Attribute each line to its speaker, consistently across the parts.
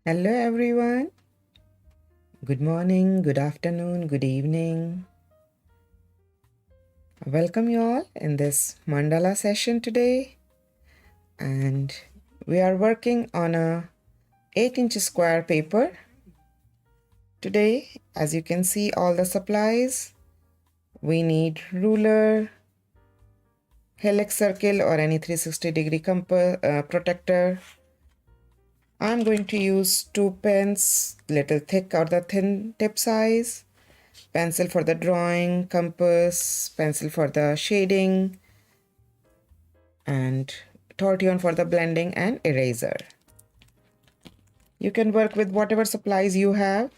Speaker 1: Hello everyone. Good morning, good afternoon, good evening. Welcome you all in this mandala session today. And we are working on a 8-inch square paper. Today, as you can see, all the supplies. We need ruler, helix circle or any 360-degree compass protector. I'm going to use 2 pens, little thick or the thin tip size. Pencil for the drawing, compass, pencil for the shading, and tortillon for the blending and eraser. You can work with whatever supplies you have.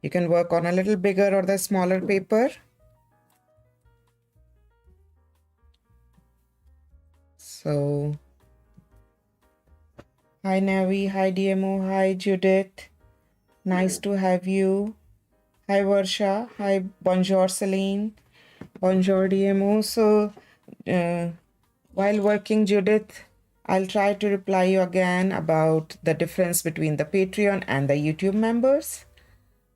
Speaker 1: You can work on a little bigger or the smaller paper. So, hi Navi, hi DMO, hi Judith. Nice to have you. Hi Varsha, hi bonjour Celine, bonjour DMO. So, while working, Judith, I'll try to reply you again about the difference between the Patreon and the YouTube members.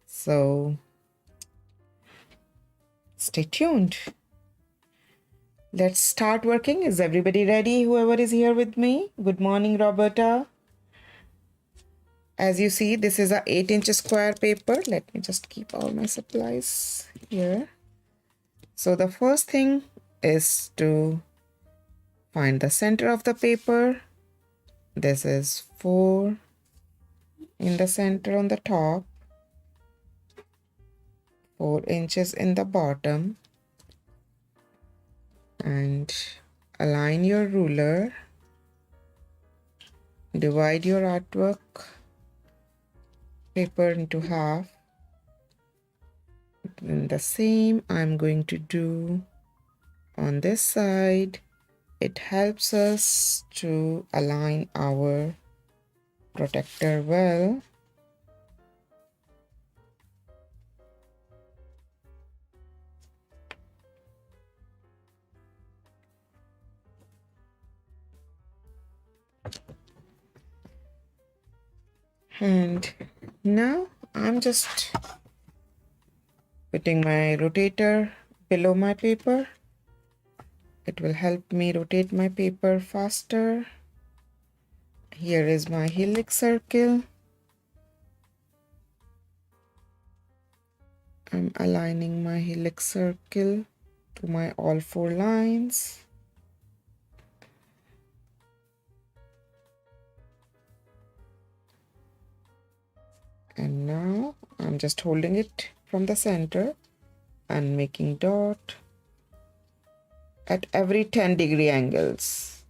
Speaker 1: So stay tuned. Let's start working. Is everybody ready? Whoever is here with me. Good morning, Roberta. As you see, this is a 8-inch square paper. Let me just keep all my supplies here. So the first thing is to find the center of the paper. This is 4 in the center on the top, 4 inches in the bottom, and align your ruler. Divide your artwork paper into half. And the same I'm going to do on this side. It helps us to align our protector well. And now I'm just putting my rotator below my paper. It will help me rotate my paper faster. Here is my helix circle. I'm aligning my helix circle to my all 4 lines. And now I'm just holding it from the center and making dot at every 10-degree angles.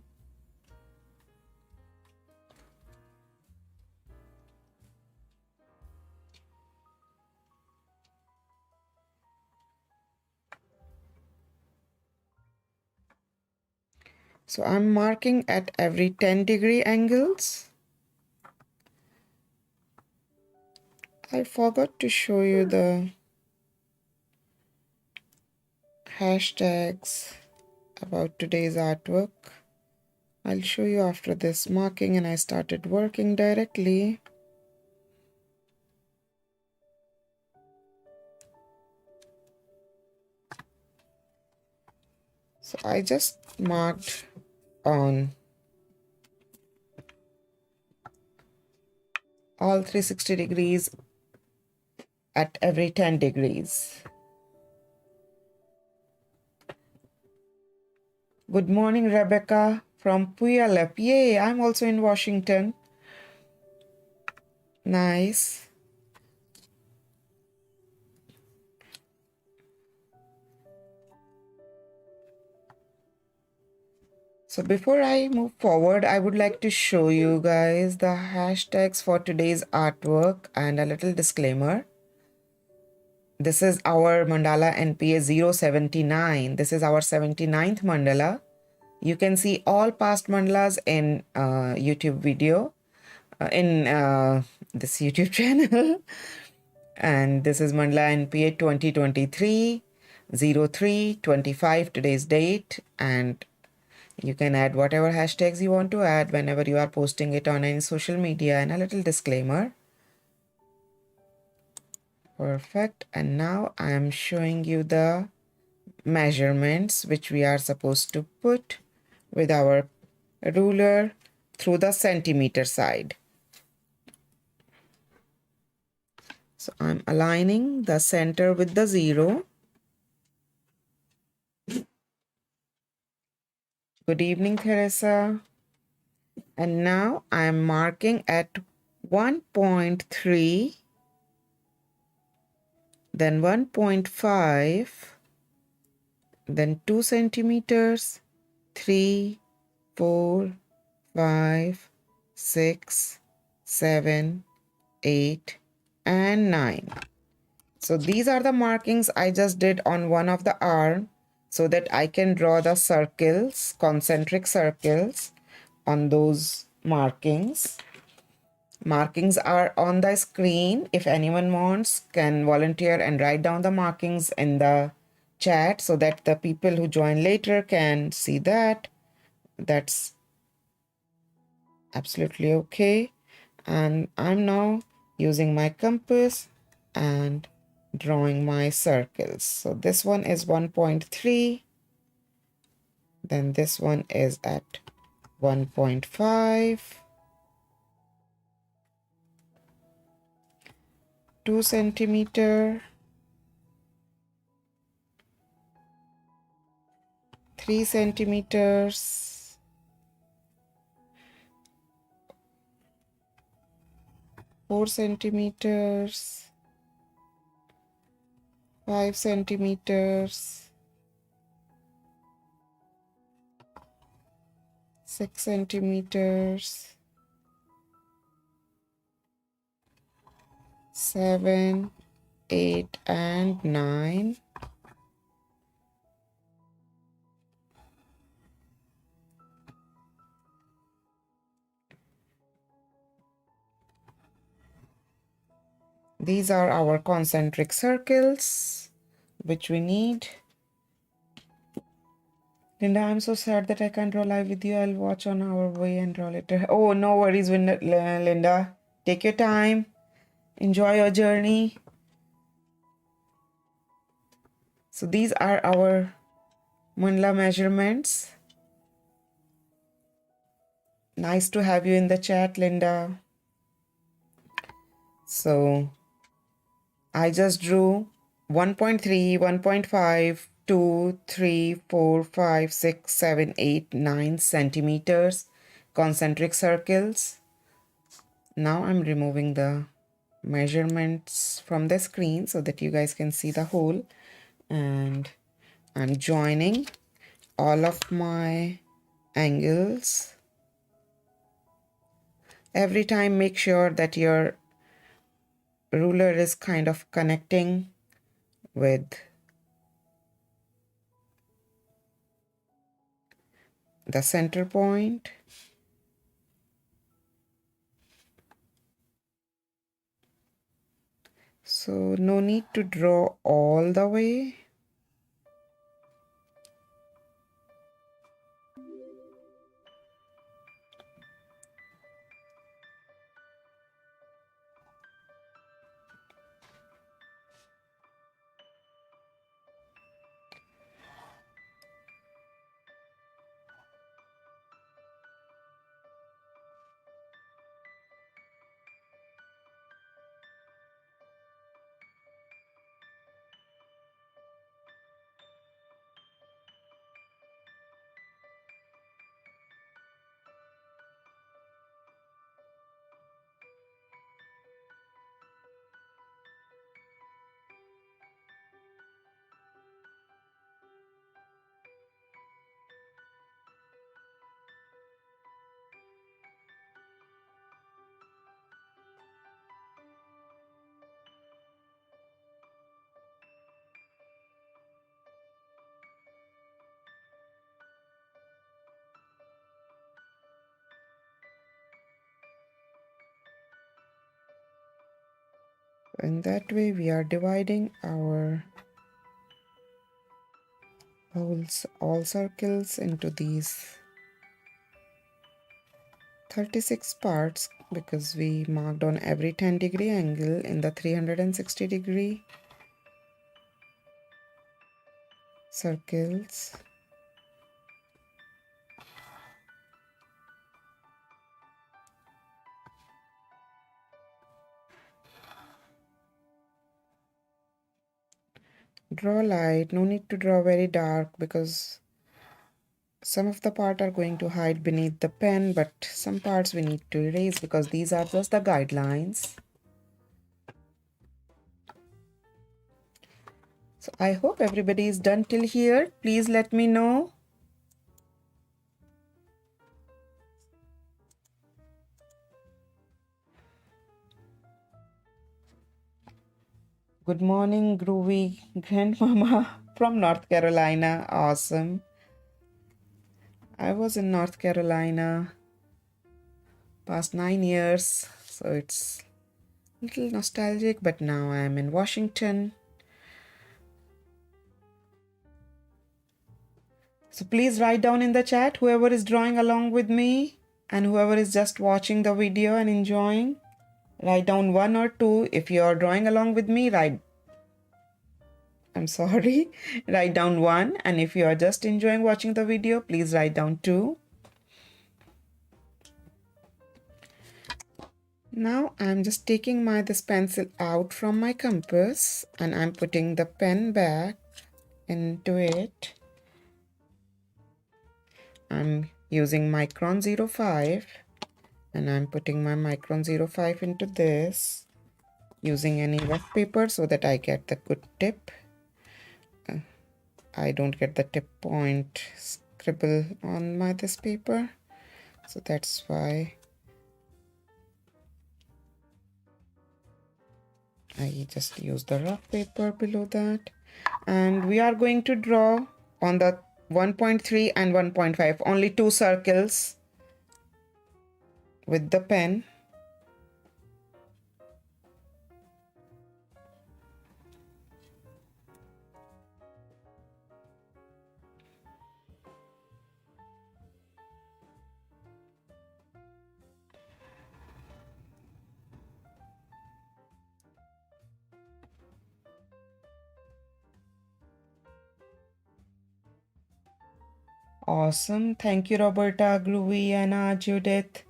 Speaker 1: So I'm marking at every 10-degree angles. I forgot to show you the hashtags about today's artwork. I'll show you after this marking and I started working directly. So I just marked on all 360 degrees at every 10 degrees. Good morning, Rebecca from Puyallup. Yay, I'm also in Washington. Nice. So before I move forward, I would like to show you guys the hashtags for today's artwork and a little disclaimer. This is our Mandala NPA 079. This is our 79th mandala. You can see all past mandalas in YouTube video, in this YouTube channel. And this is Mandala NPA 2023 03 25, today's date. And You can add whatever hashtags you want to add whenever you are posting it on any social media, and a little disclaimer. Perfect. And now I am showing you the measurements which we are supposed to put with our ruler through the centimeter side. So I'm aligning the center with the 0. Good evening, Teresa. And now I'm marking at 1.3, then 1.5, then 2 centimeters, 3, 4, 5, 6, 7, 8, and 9. So these are the markings I just did on one of the arm so that I can draw the circles, concentric circles on those markings. Markings are on the screen. If anyone wants, can volunteer and write down the markings in the chat so that the people who join later can see that. That's absolutely okay. And I'm now using my compass and drawing my circles. So this one is 1.3, then this one is at 1.5, 2 centimeter, 3 centimeters, 4 centimeters, 5 centimeters, 6 centimeters, 7, 8, and 9. These are our concentric circles which we need. Linda, I'm so sad that I can't draw live with you. I'll watch on our way and draw later. Oh, no worries, Linda. Take your time. Enjoy your journey. So these are our mandala measurements. Nice to have you in the chat, Linda. So I just drew 1.3, 1.5, 2, 3, 4, 5, 6, 7, 8, 9 centimeters concentric circles. Now I'm removing the measurements from the screen so that you guys can see the whole, and I'm joining all of my angles. Every time make sure that your ruler is kind of connecting with the center point. So no need to draw all the way. In that way, we are dividing our all circles into these 36 parts because we marked on every 10-degree angle in the 360-degree circles. Draw light, no need to draw very dark because some of the part are going to hide beneath the pen, but some parts we need to erase because these are just the guidelines. So I hope everybody is done till here. Please let me know. Good morning, groovy grandmama from North Carolina. Awesome. I was in North Carolina past 9 years, so it's a little nostalgic, but now I'm in Washington. So please write down in the chat whoever is drawing along with me and whoever is just watching the video and enjoying. Write down 1 or 2. If you are drawing along with me, write down 1, and if you are just enjoying watching the video, please write down 2. Now I'm just taking this pencil out from my compass and I'm putting the pen back into it. I'm using micron 05 and I'm putting my micron 05 into this using any rough paper so that I get the good tip. I don't get the tip point scribble on this paper, so that's why I just use the rough paper below that. And we are going to draw on the 1.3 and 1.5, only 2 circles with the pen. Awesome. Thank you, Roberta, Groovy, Anna, Judith,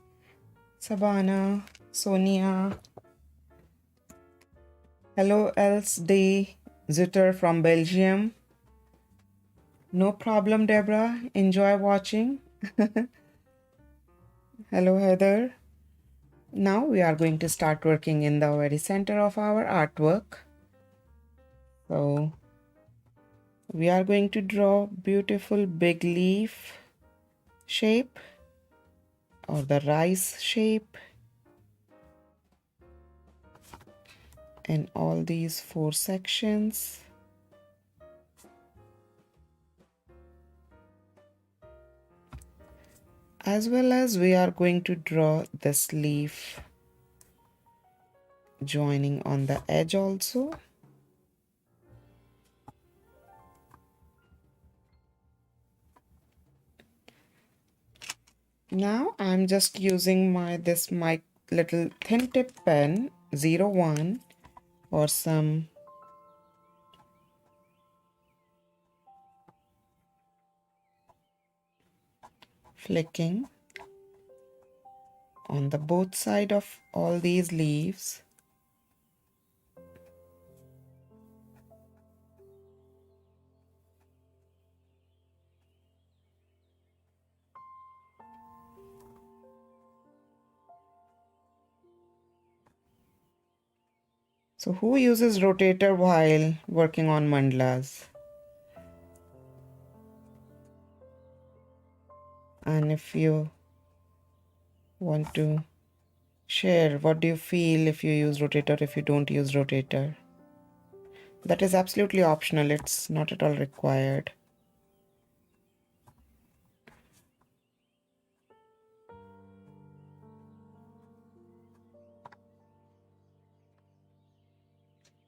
Speaker 1: Sabana, Sonia. Hello, LSD Zutter from Belgium. No problem, Deborah. Enjoy watching. Hello, Heather. Now we are going to start working in the very center of our artwork. So we are going to draw beautiful big leaf shape or the rice shape in all these 4 sections. As well as we are going to draw this leaf joining on the edge also. Now I'm just using my little thin tip pen 01 or some flicking on the both side of all these leaves. So who uses rotator while working on mandalas? And if you want to share, what do you feel if you use rotator, if you don't use rotator? That is absolutely optional. It's not at all required.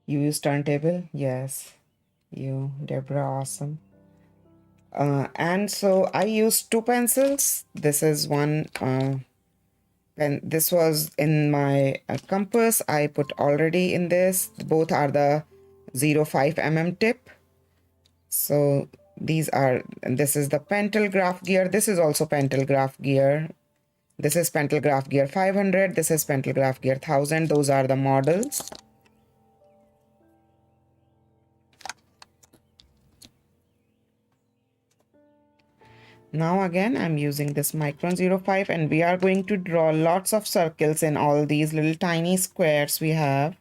Speaker 1: You use turntable? Yes. You, Deborah, awesome. And so I use 2 pencils. This is one And this was in my compass. I put already in this. Both are the 0.5 mm tip. So these are, and this is the pantograph gear. This is also pantograph gear. This is pantograph gear 500. This is pantograph gear 1000. Those are the models. Now again, I'm using this Micron 05 and we are going to draw lots of circles in all these little tiny squares we have.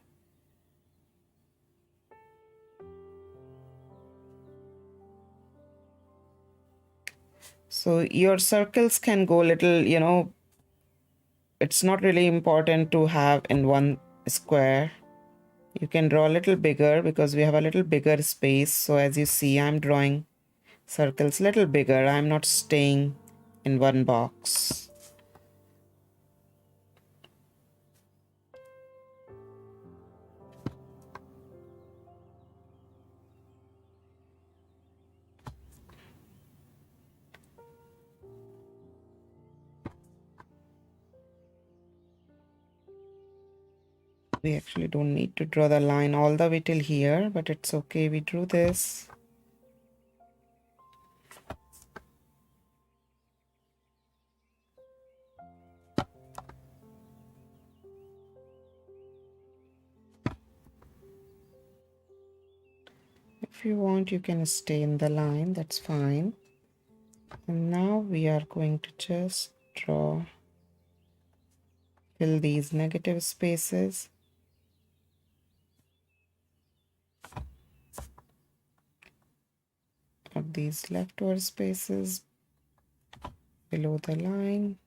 Speaker 1: So your circles can go little, you know, it's not really important to have in one square. You can draw a little bigger because we have a little bigger space. So as you see, I'm drawing circles little bigger. I'm not staying in one box. We actually don't need to draw the line all the way till here, but it's okay. We drew this. If you want, you can stay in the line, that's fine. And now we are going to just fill these negative spaces. Of these leftover spaces below the line.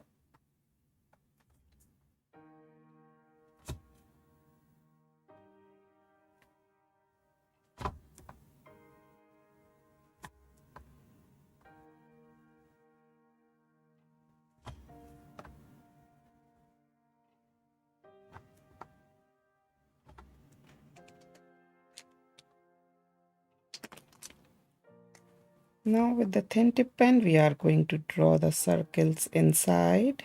Speaker 1: Now with the thin tip pen, we are going to draw the circles inside.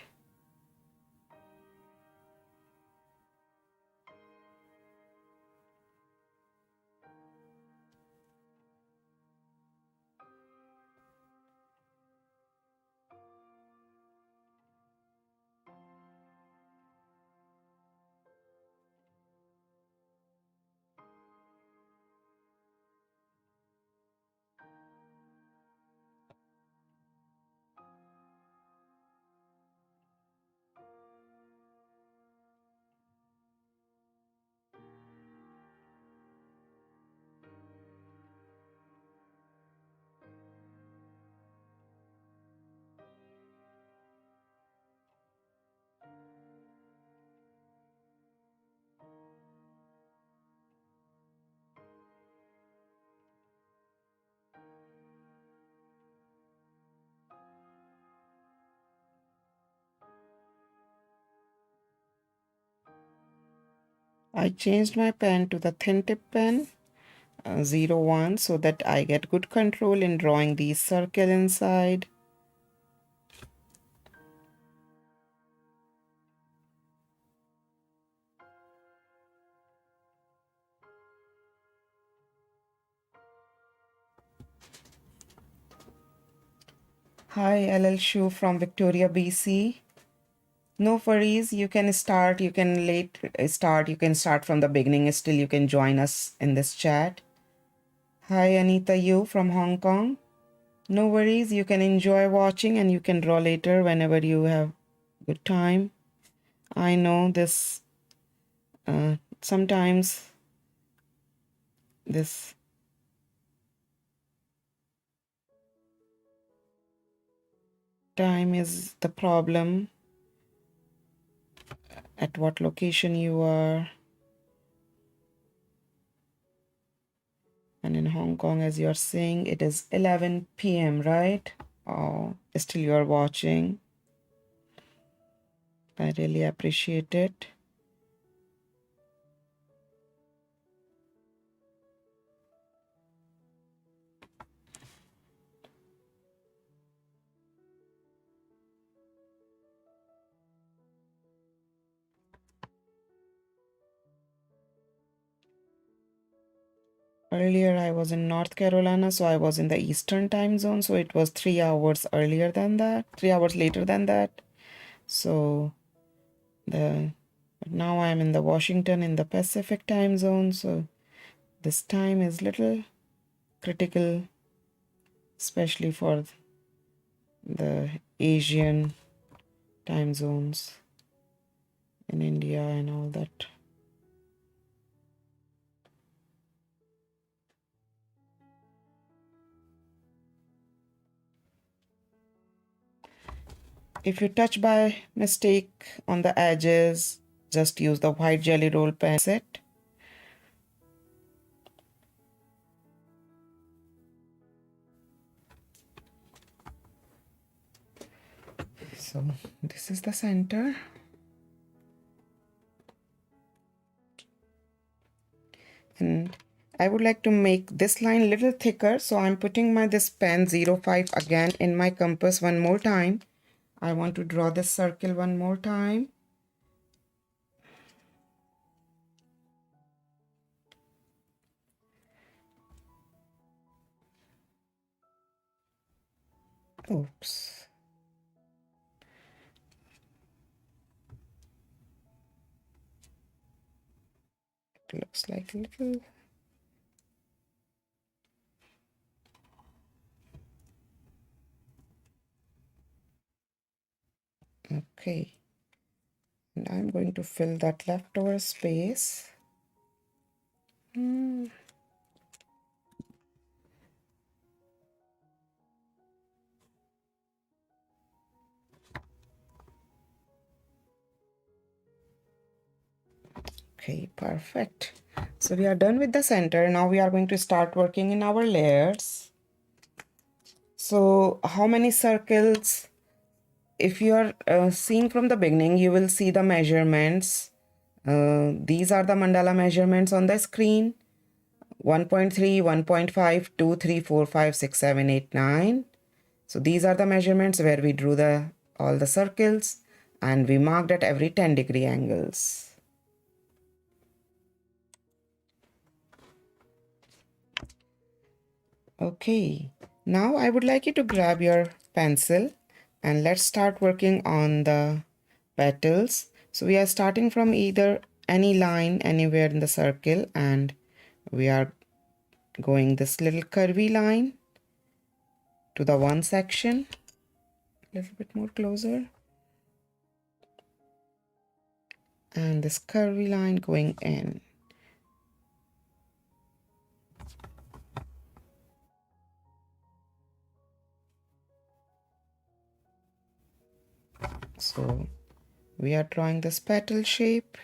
Speaker 1: I changed my pen to the thin tip pen 01 so that I get good control in drawing the circle inside. Hi, LL Shu from Victoria, BC. No worries, you can start, you can start, you can start from the beginning, still you can join us in this chat. Hi, Anita Yu from Hong Kong. No worries, you can enjoy watching and you can draw later whenever you have good time. I know this, sometimes this time is the problem at what location you are. And in Hong Kong, as you're saying, it is 11 p.m., right? Oh, still you're watching. I really appreciate it. Earlier I was in North Carolina, so I was in the Eastern time zone, so it was 3 hours earlier than that, 3 hours later than that. So now I'm in the Washington in the Pacific time zone, so this time is little critical, especially for the Asian time zones in India and all that. If you touch by mistake on the edges, just use the white jelly roll pen set. So this is the center. And I would like to make this line a little thicker, so I'm putting this pen 05 again in my compass one more time. I want to draw this circle one more time. Oops. It looks like a little. Okay. And I'm going to fill that leftover space. Okay, perfect. So we are done with the center. Now we are going to start working in our layers. So how many circles? If you are seeing from the beginning, you will see the measurements. These are the mandala measurements on the screen. 1.3, 1.5, 2, 3, 4, 5, 6, 7, 8, 9. So these are the measurements where we drew all the circles and we marked at every 10-degree angles. Okay, now I would like you to grab your pencil and let's start working on the petals. So we are starting from either any line anywhere in the circle and we are going this little curvy line to the one section, a little bit more closer, and this curvy line going in. So we are drawing this petal shape.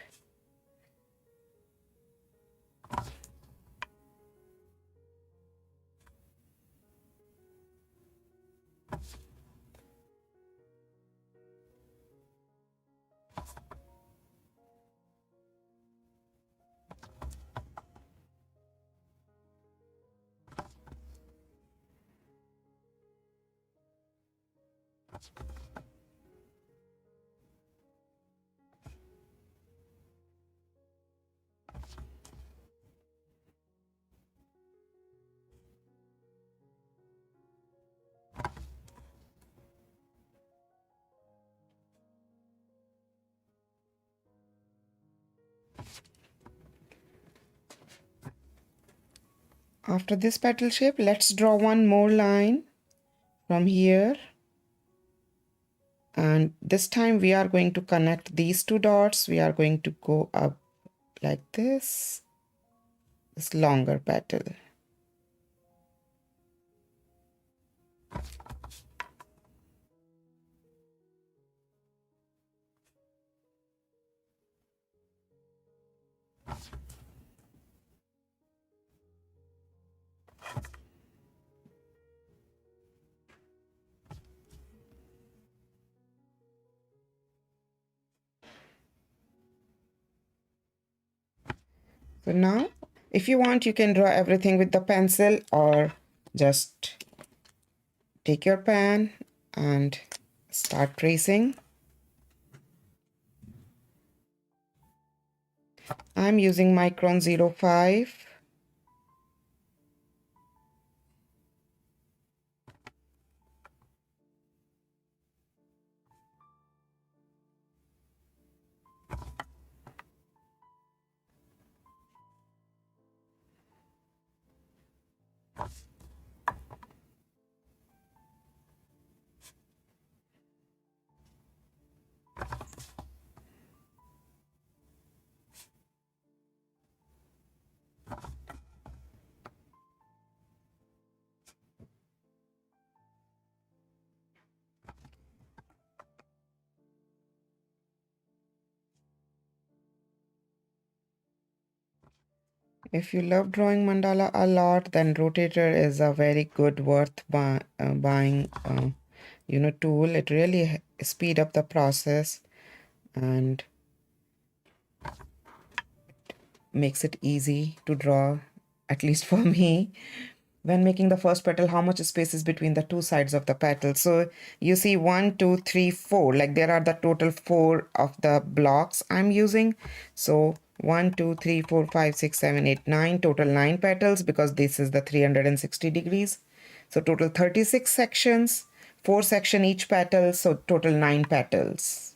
Speaker 1: After this petal shape, let's draw one more line from here. And this time we are going to connect these two dots. We are going to go up like this longer petal. So now, if you want, you can draw everything with the pencil or just take your pen and start tracing. I'm using Micron 05. If you love drawing mandala a lot, then rotator is a very good worth buying tool. It really speed up the process and makes it easy to draw, at least for me. When making the first petal, how much space is between the two sides of the petal? So you see 1, 2, 3, 4, like there are the total 4 of the blocks I'm using. So 1, 2, 3, 4, 5, 6, 7, 8, 9, total 9 petals, because this is the 360 degrees. So total 36 sections, 4 section each petal, so total 9 petals.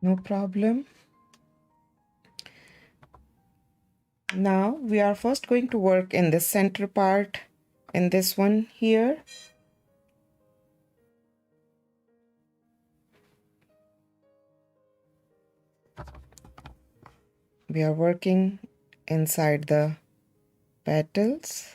Speaker 1: No problem. Now we are first going to work in the center part, in this one here. We are working inside the petals.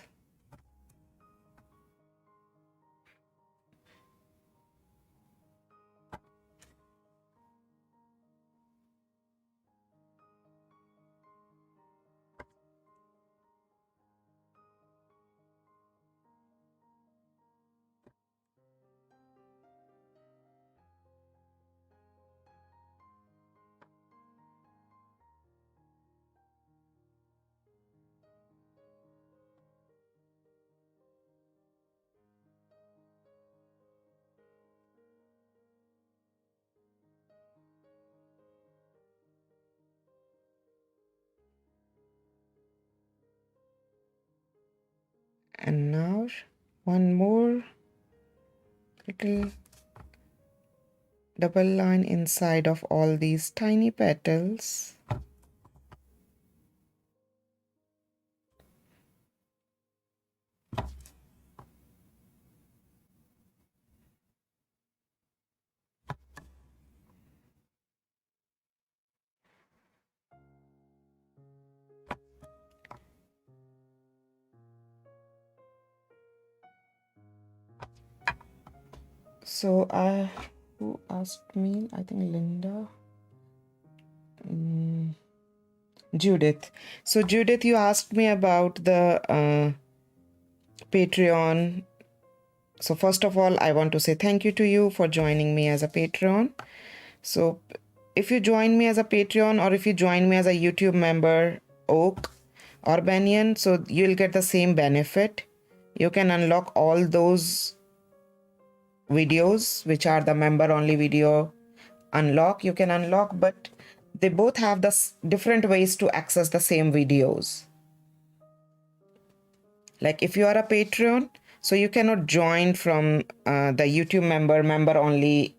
Speaker 1: And now one more little double line inside of all these tiny petals. So who asked me? I think Linda. Judith. So Judith, you asked me about the Patreon. So first of all, I want to say thank you to you for joining me as a Patreon. So if you join me as a Patreon, or if you join me as a YouTube member, Oak or Banyan, so you'll get the same benefit. You can unlock all those videos, which are the member only video unlock. You can unlock, but they both have the different ways to access the same videos. Like if you are a Patreon, so you cannot join from the YouTube member only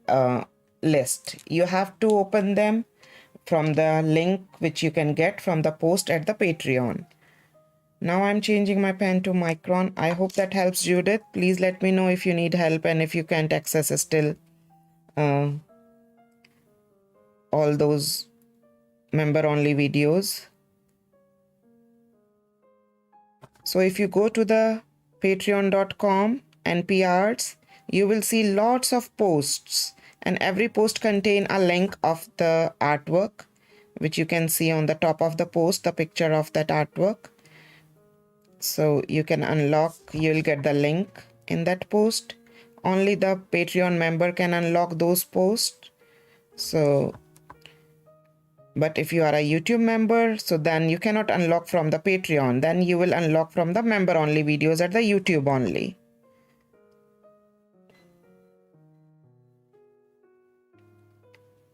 Speaker 1: list. You have to open them from the link which you can get from the post at the Patreon. Now I'm changing my pen to Micron. I hope that helps, Judith. Please let me know if you need help and if you can't access still all those member only videos. So if you go to the patreon.com NPArts, you will see lots of posts, and every post contain a link of the artwork, which you can see on the top of the post, the picture of that artwork. So you can unlock, you'll get the link in that post. Only the Patreon member can unlock those posts. So, but if you are a YouTube member, so then you cannot unlock from the Patreon. Then you will unlock from the member only videos at the YouTube only.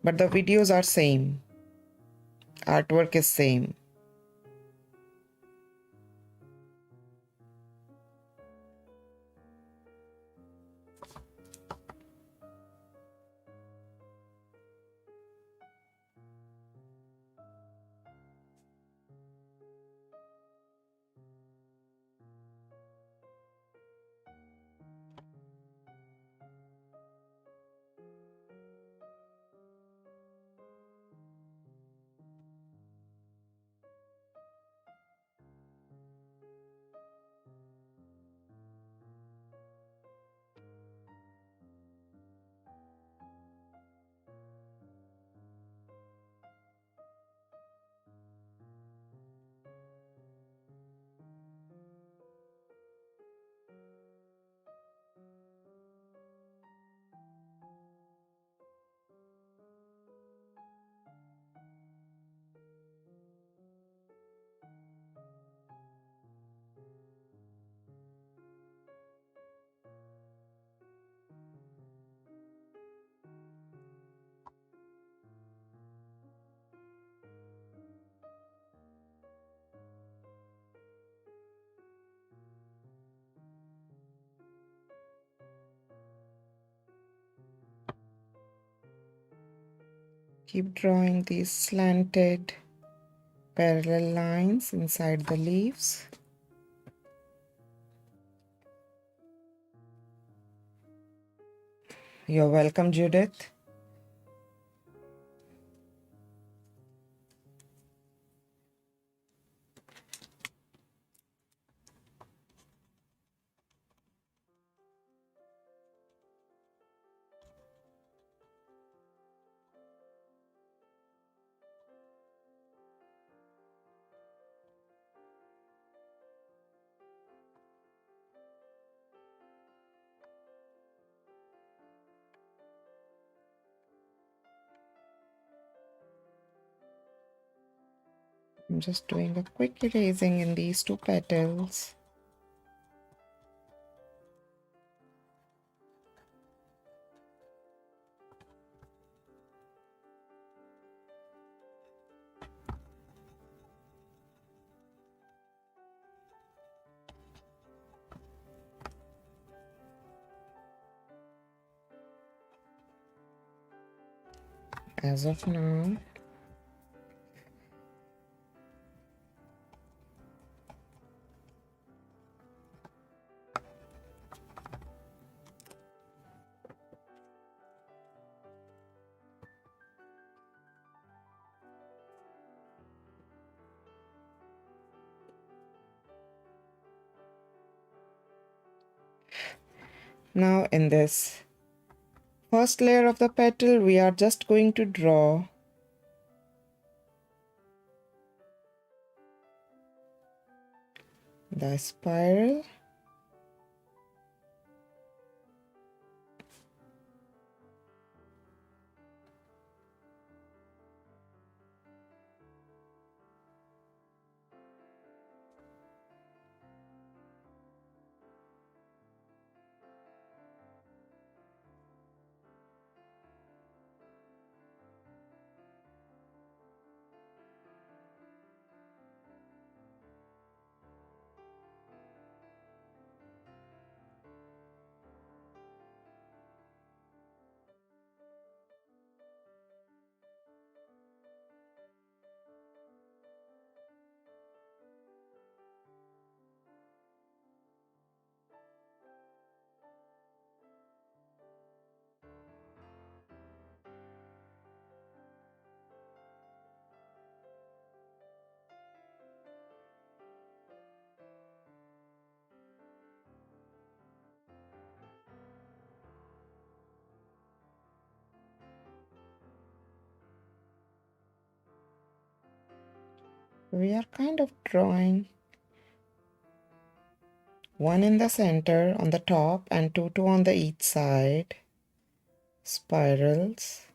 Speaker 1: But the videos are same. Artwork is same. Keep drawing these slanted parallel lines inside the leaves. You're welcome, Judith. I'm just doing a quick erasing in these two petals. As of now, now in this first layer of the petal, we are just going to draw the spiral. We are kind of drawing one in the center on the top and two on the each side, spirals.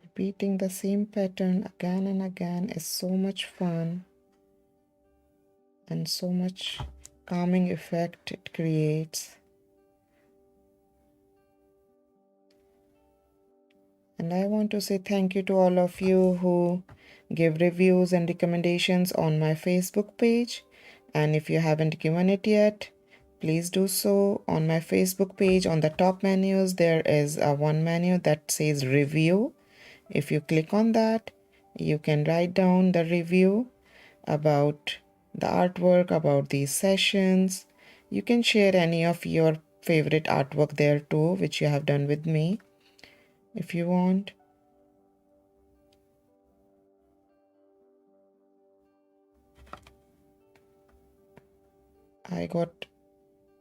Speaker 1: Repeating the same pattern again and again is so much fun and so much calming effect it creates. And I want to say thank you to all of you who give reviews and recommendations on my Facebook page. And if you haven't given it yet, please do so. On my Facebook page, on the top menus, there is a one menu that says review. If you click on that, you can write down the review about the artwork, about these sessions. You can share any of your favorite artwork there too, which you have done with me if you want. I got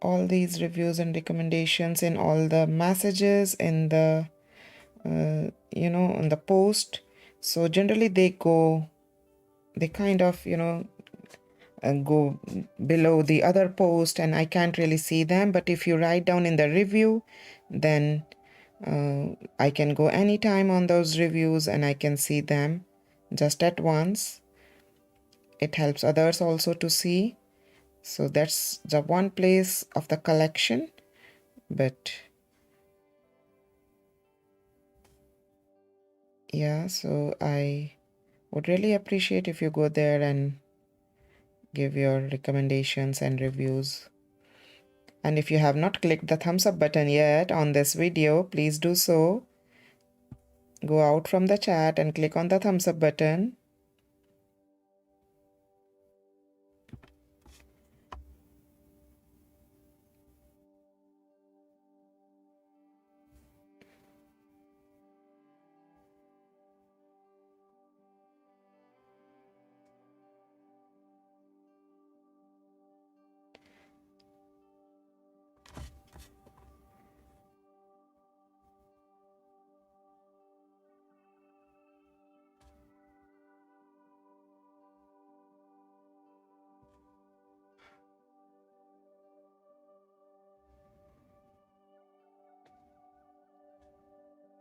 Speaker 1: all these reviews and recommendations in all the messages in the on the post. So generally they kind of go below the other post and I can't really see them, but if you write down in the review, then I can go anytime on those reviews and I can see them just at once. It helps others also to see. So that's the one place of the collection. But yeah, so I would really appreciate if you go there and give your recommendations and reviews. And if you have not clicked the thumbs up button yet on this video, please do so. Go out from the chat and click on the thumbs up button.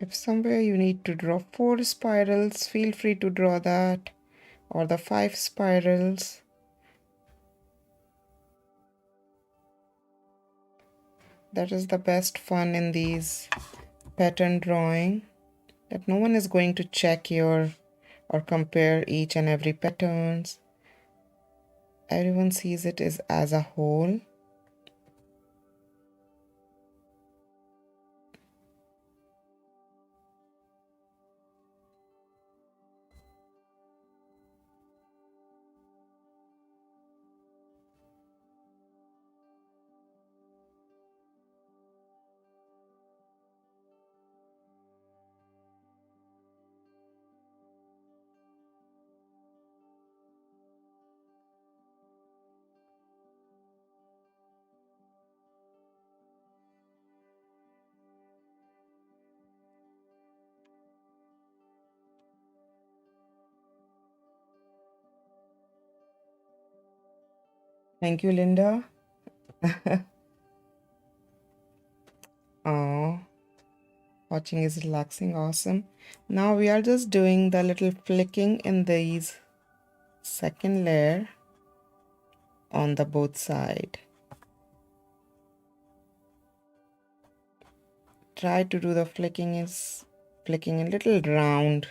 Speaker 1: If somewhere you need to draw 4 spirals, feel free to draw that, or the 5 spirals. That is the best fun in these pattern drawing, that no one is going to check your or compare each and every patterns. Everyone sees it as a whole. Thank you, Linda. Oh, watching is relaxing, awesome. Now we are just doing the little flicking in these second layer on the both side. Try to do the flicking a little round,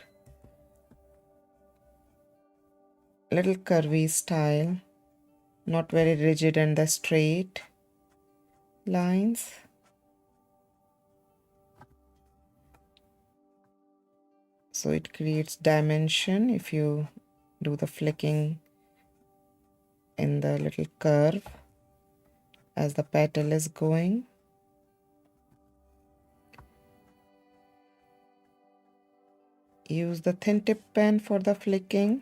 Speaker 1: little curvy style, not very rigid and the straight. lines. So it creates dimension if you do the flicking in the little curve as the petal is going. Use the thin tip pen for the flicking.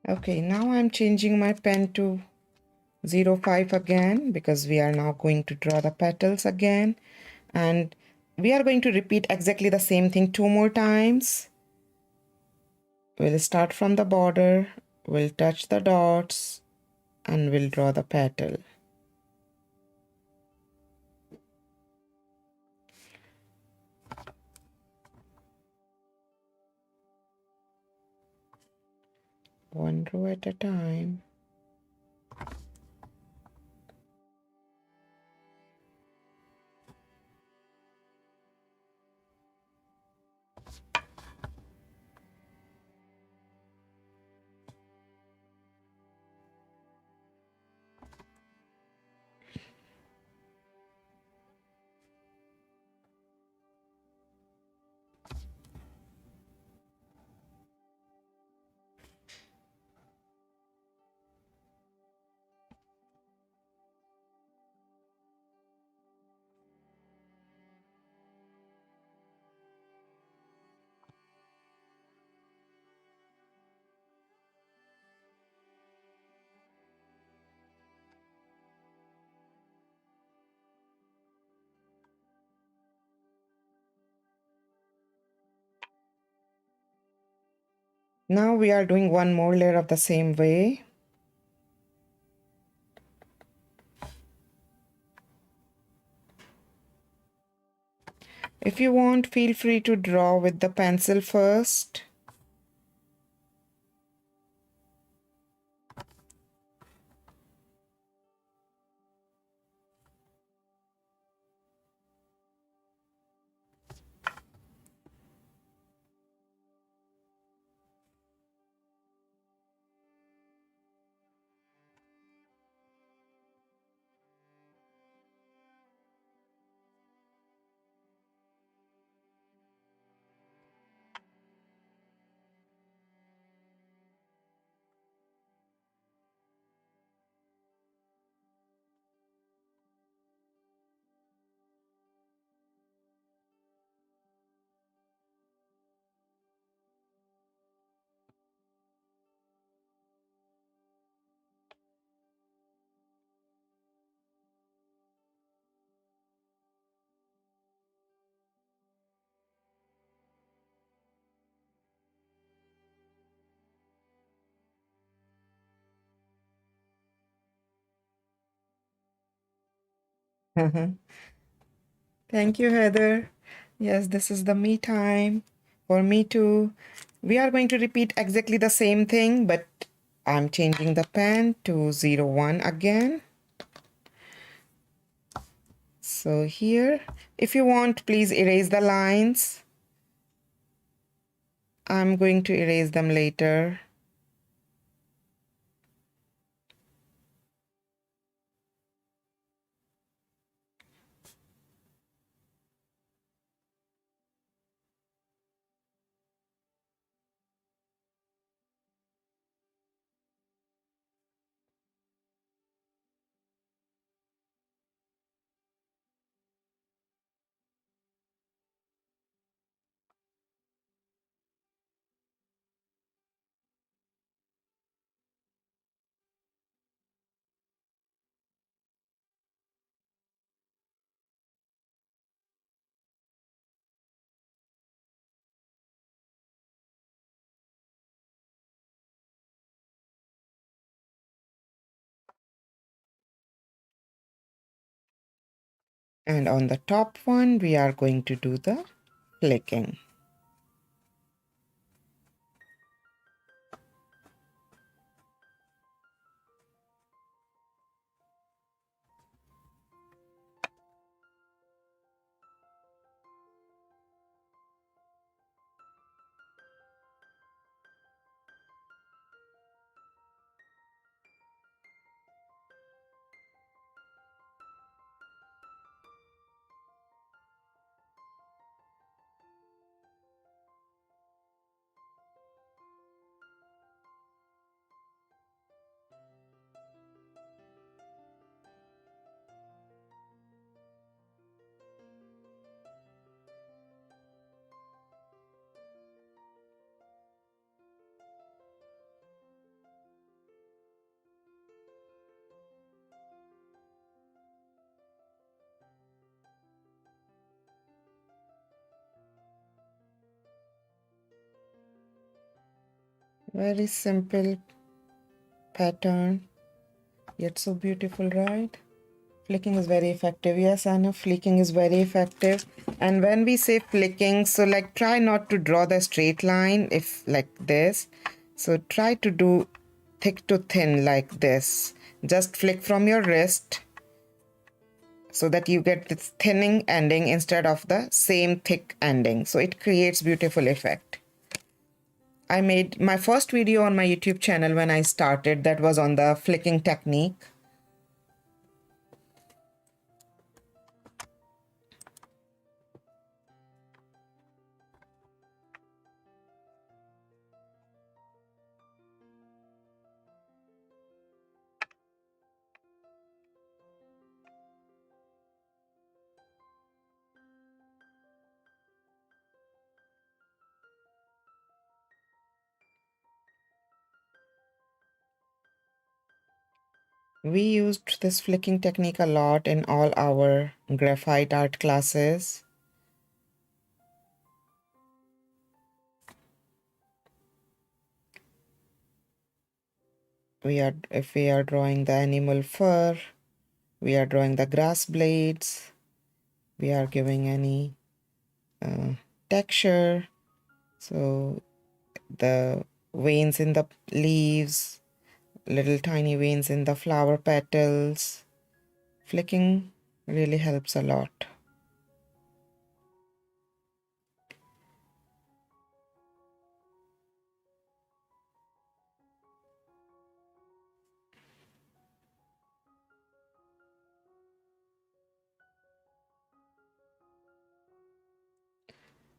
Speaker 1: Okay, now I'm changing my pen to 0.5 again because we are now going to draw the petals again, and we are going to repeat exactly the same thing 2 more times. We'll start from the border, we'll touch the dots, and we'll draw the petal. One row at a time. Now we are doing one more layer of the same way. If you want, feel free to draw with the pencil first. Thank you, Heather. Yes, this is the me time for me too. We are going to repeat exactly the same thing, but I'm changing the pen to 01 again. So here, if you want, please erase the lines. I'm going to erase them later. And on the top one, we are going to do the flicking. Very simple pattern, yet so beautiful, right? Flicking is very effective. Yes, I know flicking is very effective. And when we say flicking, so like try not to draw the straight line if like this. So try to do thick to thin like this. Just flick from your wrist so that you get this thinning ending instead of the same thick ending. So it creates beautiful effect. I made my first video on my YouTube channel when I started, that was on the flicking technique. We used this flicking technique a lot in all our graphite art classes. If we are drawing the animal fur, we are drawing the grass blades, we are giving any texture. So the veins in the leaves, little tiny veins in the flower petals. Flicking really helps a lot.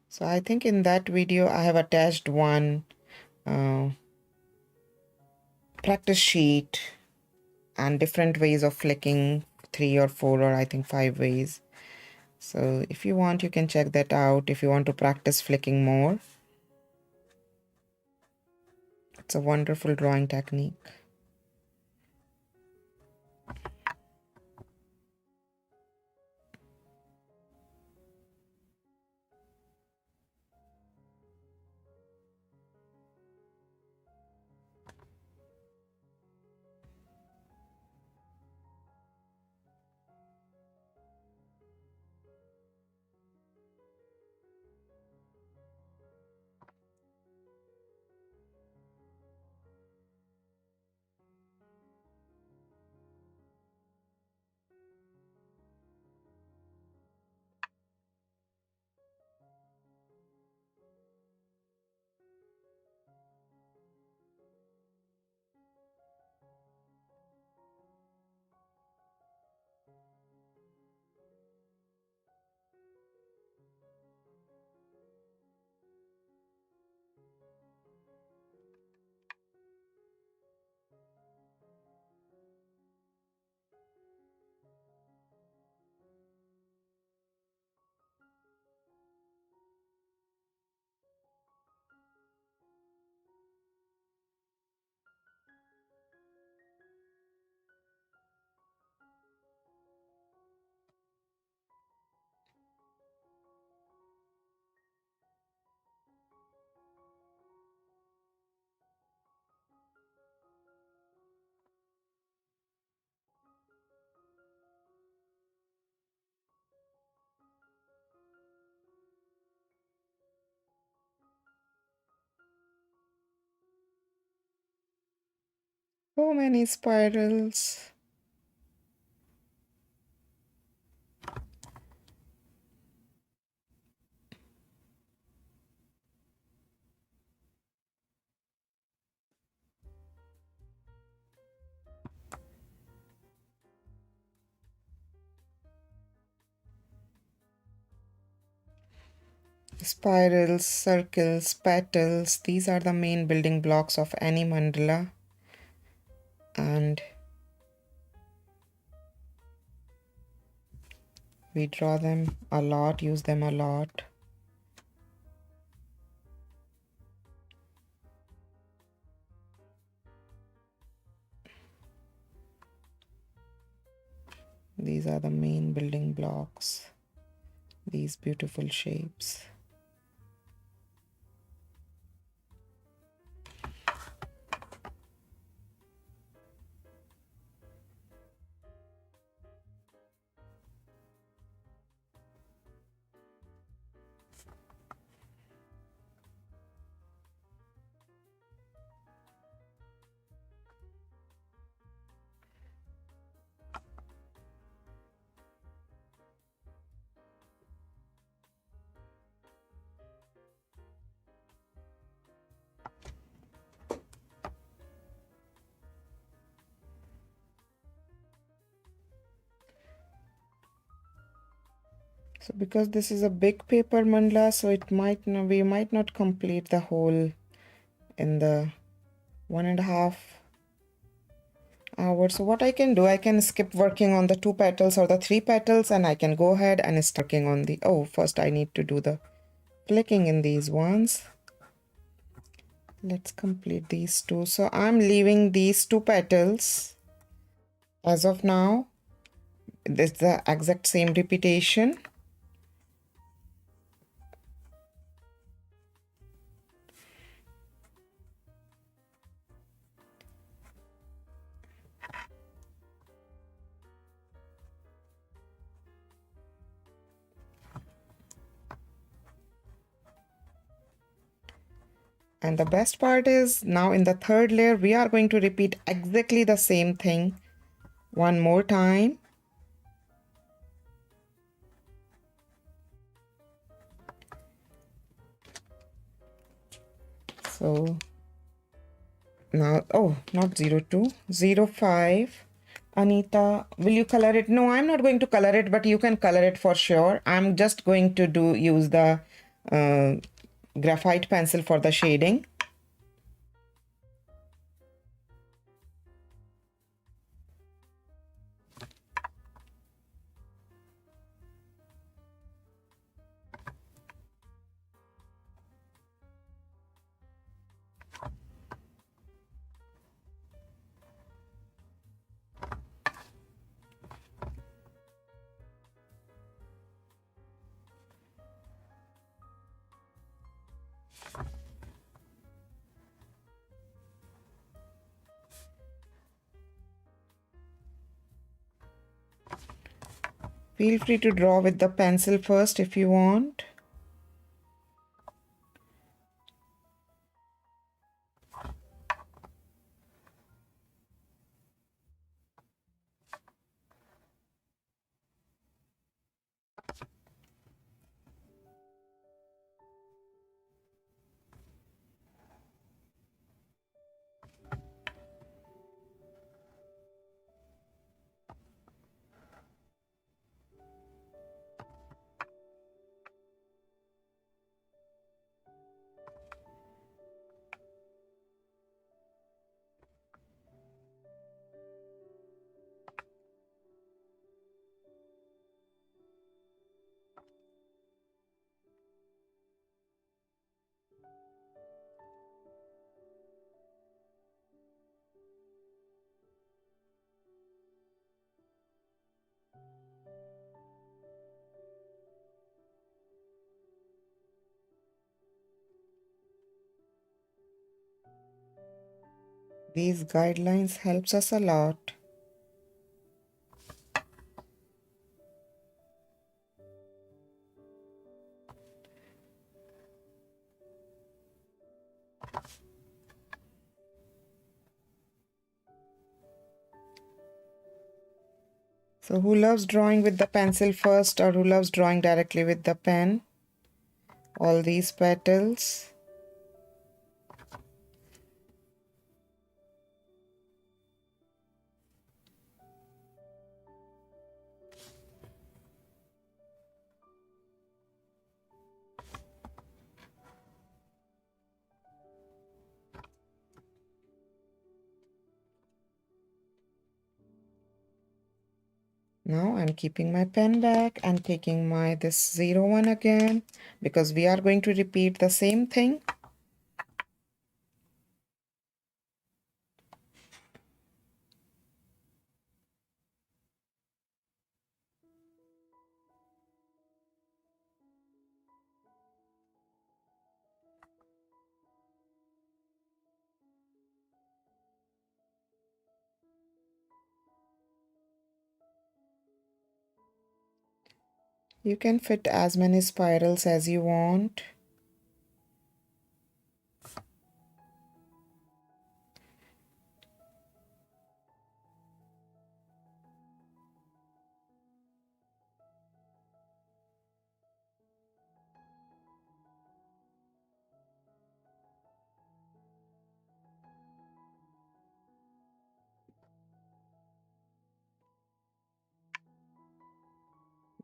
Speaker 1: So I think in that video I have attached one practice sheet and different ways of flicking, 3 or 4 or I think 5 ways. So if you want, you can check that out if you want to practice flicking more. It's a wonderful drawing technique. So many spirals. Spirals, circles, petals, these are the main building blocks of any mandala, and we draw them a lot, use them a lot. These are the main building blocks, these beautiful shapes. So because this is a big paper mandala, so it might not, we might not complete the whole in the 1.5 hours. So what I can do, I can skip working on the 2 petals or the 3 petals, and I can go ahead and start working on the, first I need to do the flicking in these ones. Let's complete these 2. So I'm leaving these 2 petals as of now. This is the exact same repetition. And the best part is now in the 3rd layer, we are going to repeat exactly the same thing one more time. So now, not 02, 05. Anita, will you color it? No, I'm not going to color it, but you can color it for sure. I'm just going to use the graphite pencil for the shading. Feel free to draw with the pencil first if you want. These guidelines helps us a lot. So who loves drawing with the pencil first, or who loves drawing directly with the pen? All these petals. Now I'm keeping my pen back and taking my this 01 again, because we are going to repeat the same thing. You can fit as many spirals as you want.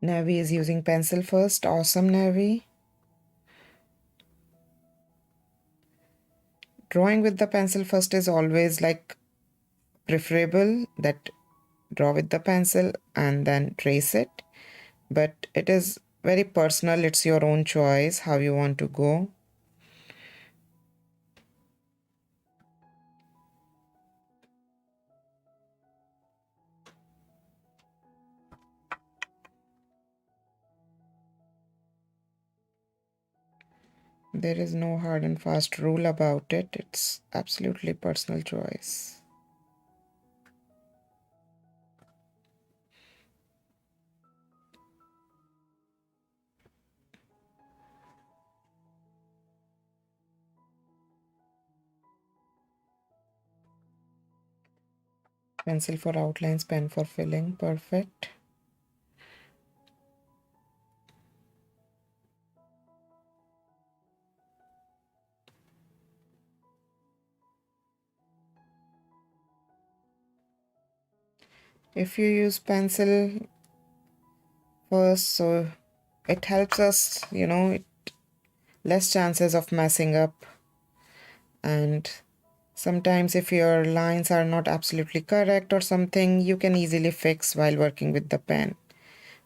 Speaker 1: Navy is using pencil first. Awesome, Navy. Drawing with the pencil first is always like preferable, that draw with the pencil and then trace it. But it is very personal. It's your own choice how you want to go. There is no hard and fast rule about it. It's absolutely personal choice. Pencil for outlines, pen for filling. Perfect. If you use pencil first, so it helps us, less chances of messing up. And sometimes if your lines are not absolutely correct or something, you can easily fix while working with the pen,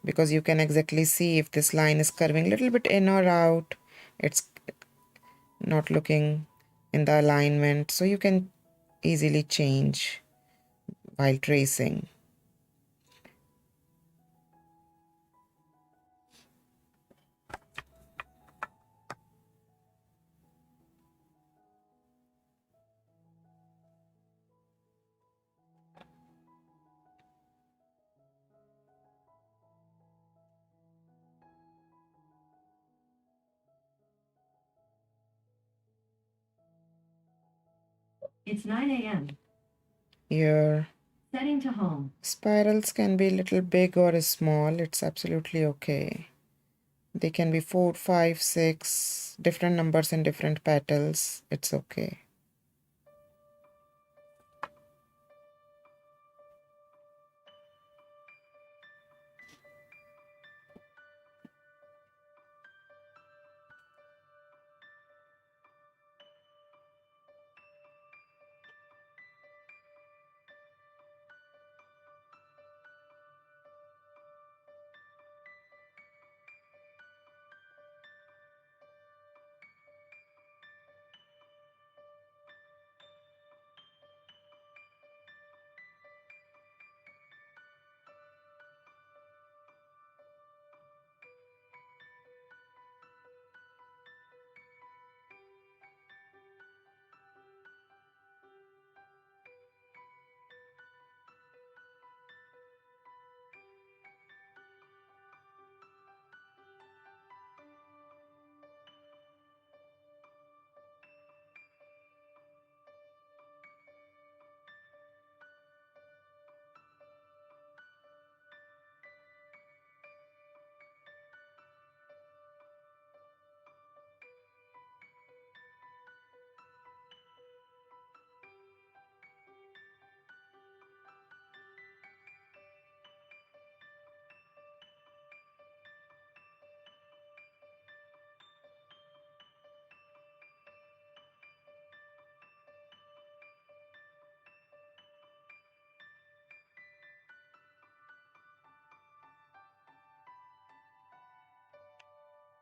Speaker 1: because you can exactly see if this line is curving a little bit in or out, it's not looking in the alignment, so you can easily change while tracing.
Speaker 2: It's 9 a.m.
Speaker 1: Your
Speaker 2: Setting to home.
Speaker 1: spirals can be a little big or small, it's absolutely okay. They can be 4, 5, 6, different numbers and different petals, it's okay.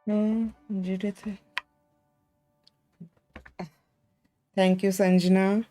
Speaker 1: No, Judith. Thank you, Sanjana.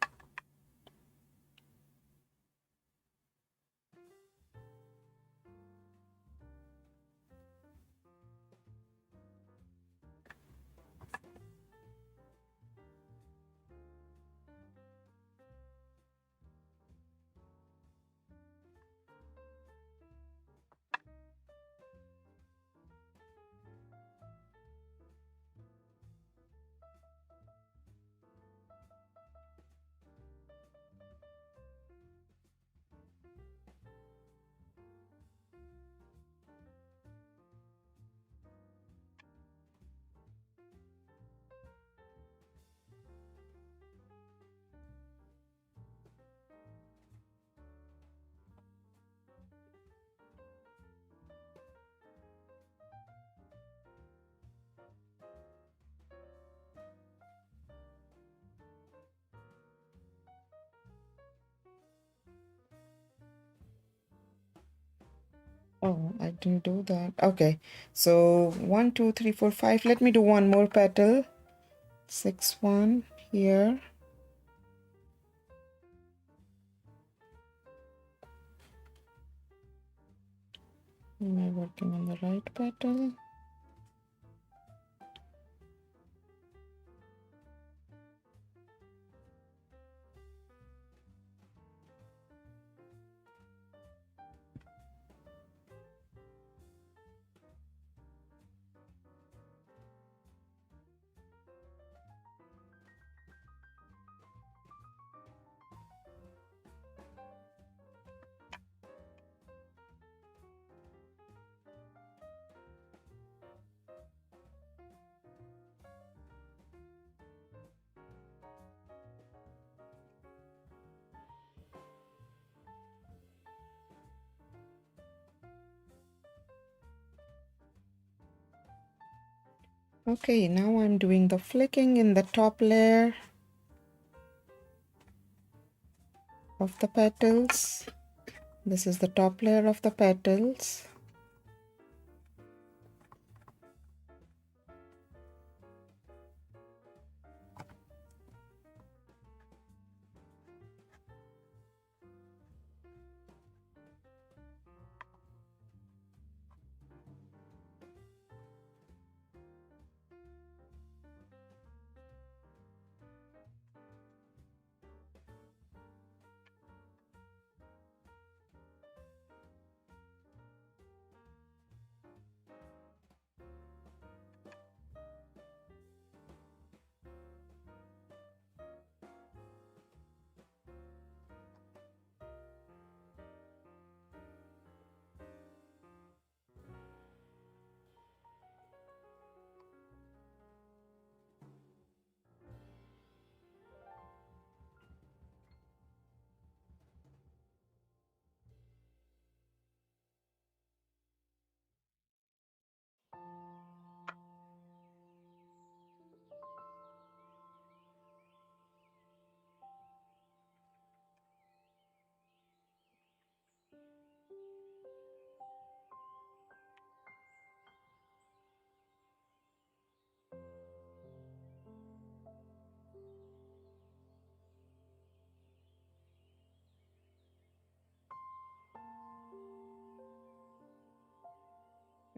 Speaker 1: Oh, I didn't do that. Okay, so 1, 2, 3, 4, 5. Let me do one more petal. 6, 1 here. Am I working on the right petal? Okay, now I'm doing the flicking in the top layer of the petals. This is the top layer of the petals.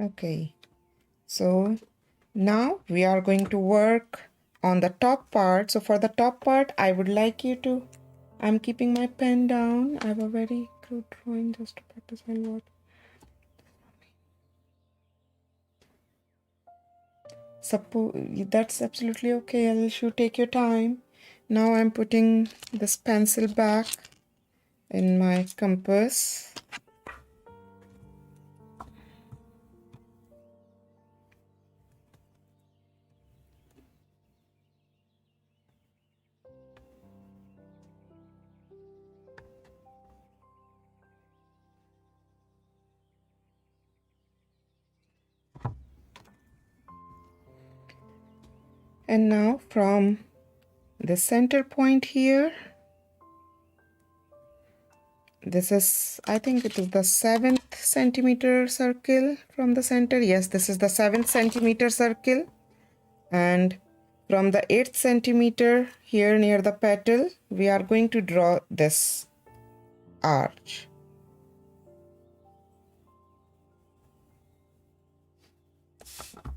Speaker 1: Okay, so now we are going to work on the top part. So for the top part, I would like you to, I'm keeping my pen down. I have a very crude drawing just to practice my word. Suppose that's absolutely okay. I'll let you take your time. Now I'm putting this pencil back in my compass. And now from the center point here, This is, I think it is the 7th centimeter circle from the center. Yes, this is the 7th centimeter circle. And from the 8th centimeter here near the petal, we are going to draw this arch.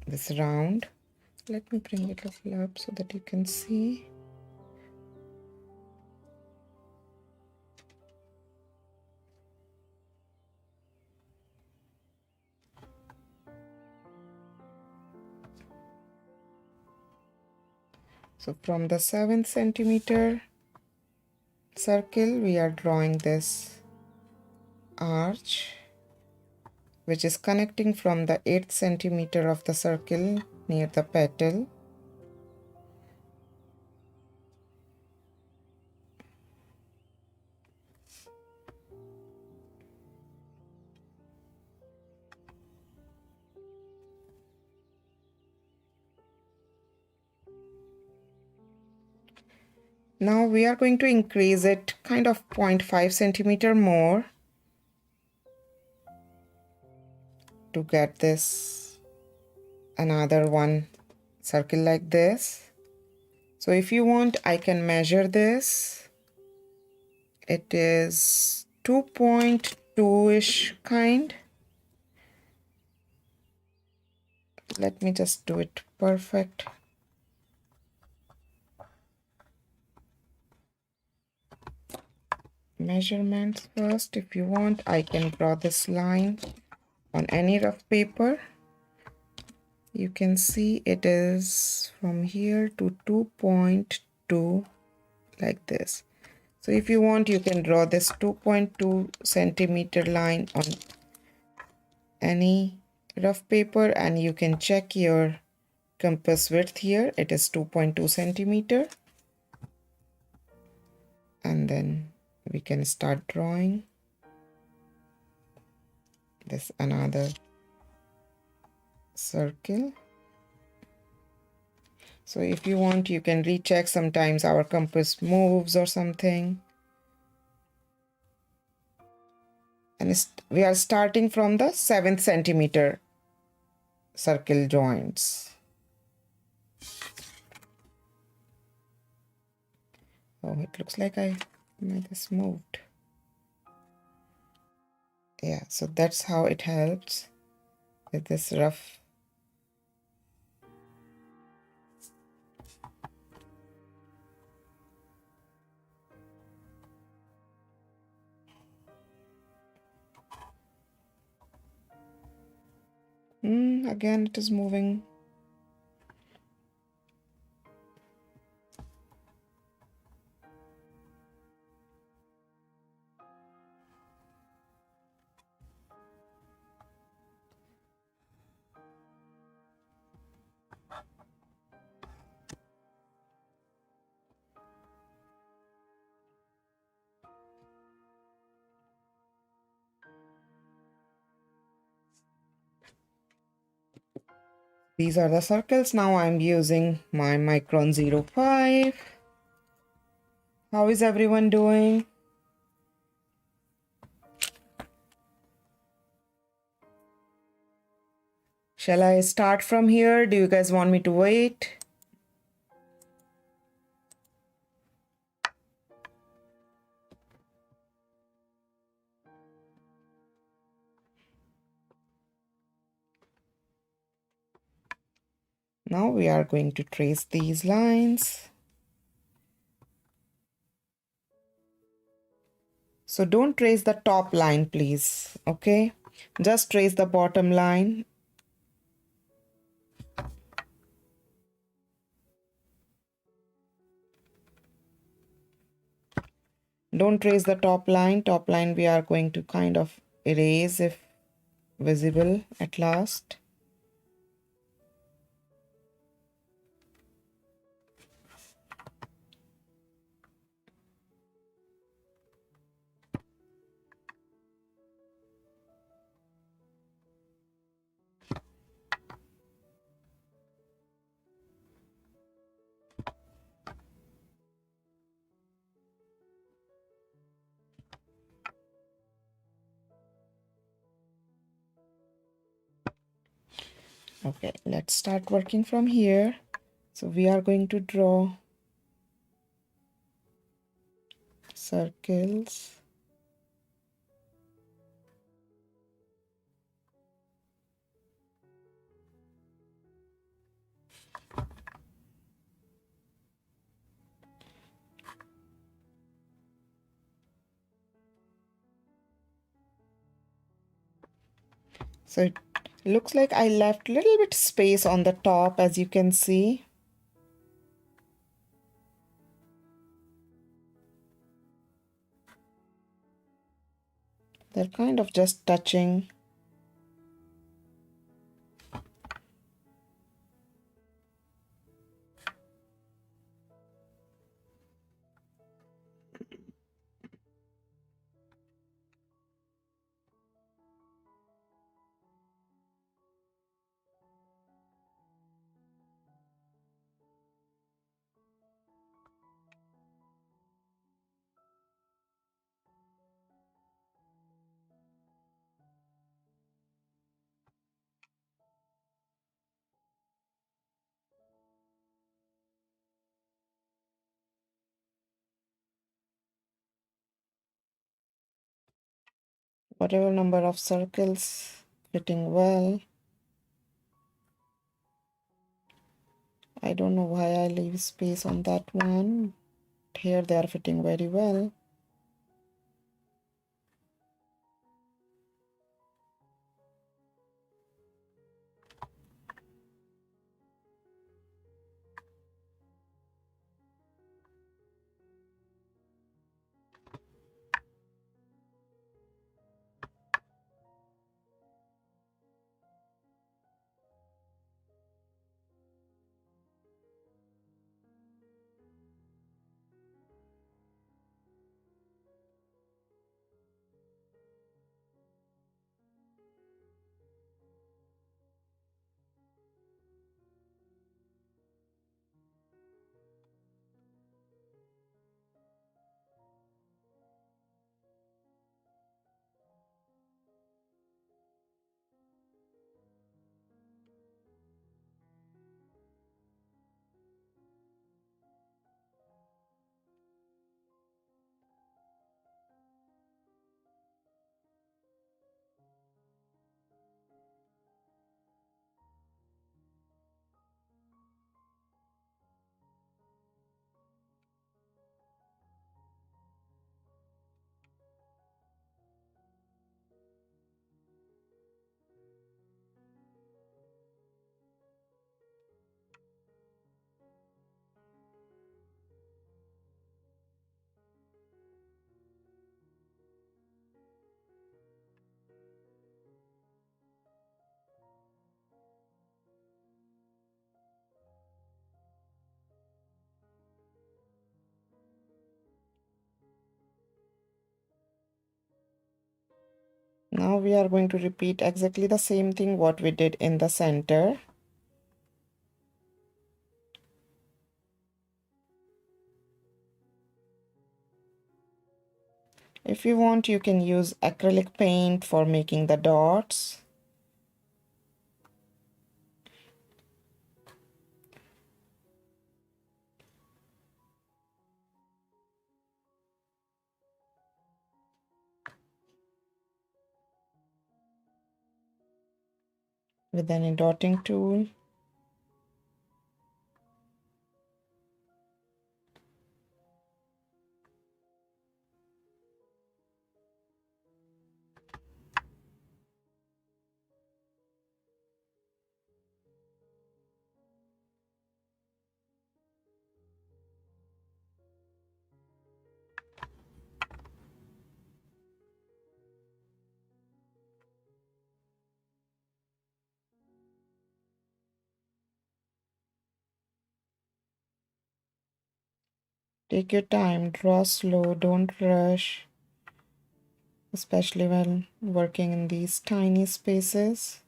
Speaker 1: This round. Let me bring it a little up so that you can see. So from the 7th centimeter circle, we are drawing this arch, which is connecting from the 8th centimeter of the circle near the petal. Now we are going to increase it kind of 0.5 centimeter more to get this another one circle like this. So if you want, I can measure this. It is 2.2-ish kind. Let me just do it perfect. Measurements first. If you want, I can draw this line on any rough paper. You can see it is from here to 2.2 like this. So if you want, you can draw this 2.2 centimeter line on any rough paper, and you can check your compass width here. It is 2.2 centimeter. And then we can start drawing this another circle. So if you want, you can recheck. Sometimes our compass moves or something. And we are starting from the 7th centimeter circle joints. Oh, it looks like I might have moved. Yeah, so that's how it helps with this rough. Again, it is moving. These are the circles. Now I'm using my Micron 05. How is everyone doing? Shall I start from here? Do you guys want me to wait? Now we are going to trace these lines. So don't trace the top line, please. Okay, just trace the bottom line. Don't trace the top line. Top line we are going to kind of erase if visible at last. Okay, let's start working from here. So we are going to draw circles. So it looks like I left a little bit space on the top, as you can see. They're kind of just touching. Whatever number of circles fitting well. I don't know why I leave space on that one. Here they are fitting very well. Now we are going to repeat exactly the same thing what we did in the center. If you want, you can use acrylic paint for making the dots. With any dotting tool. Take your time, draw slow, don't rush, especially when working in these tiny spaces.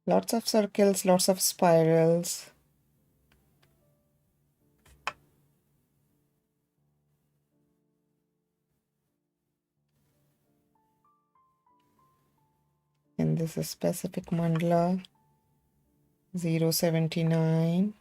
Speaker 1: Lots of circles, lots of spirals. And this is specific mandala 079.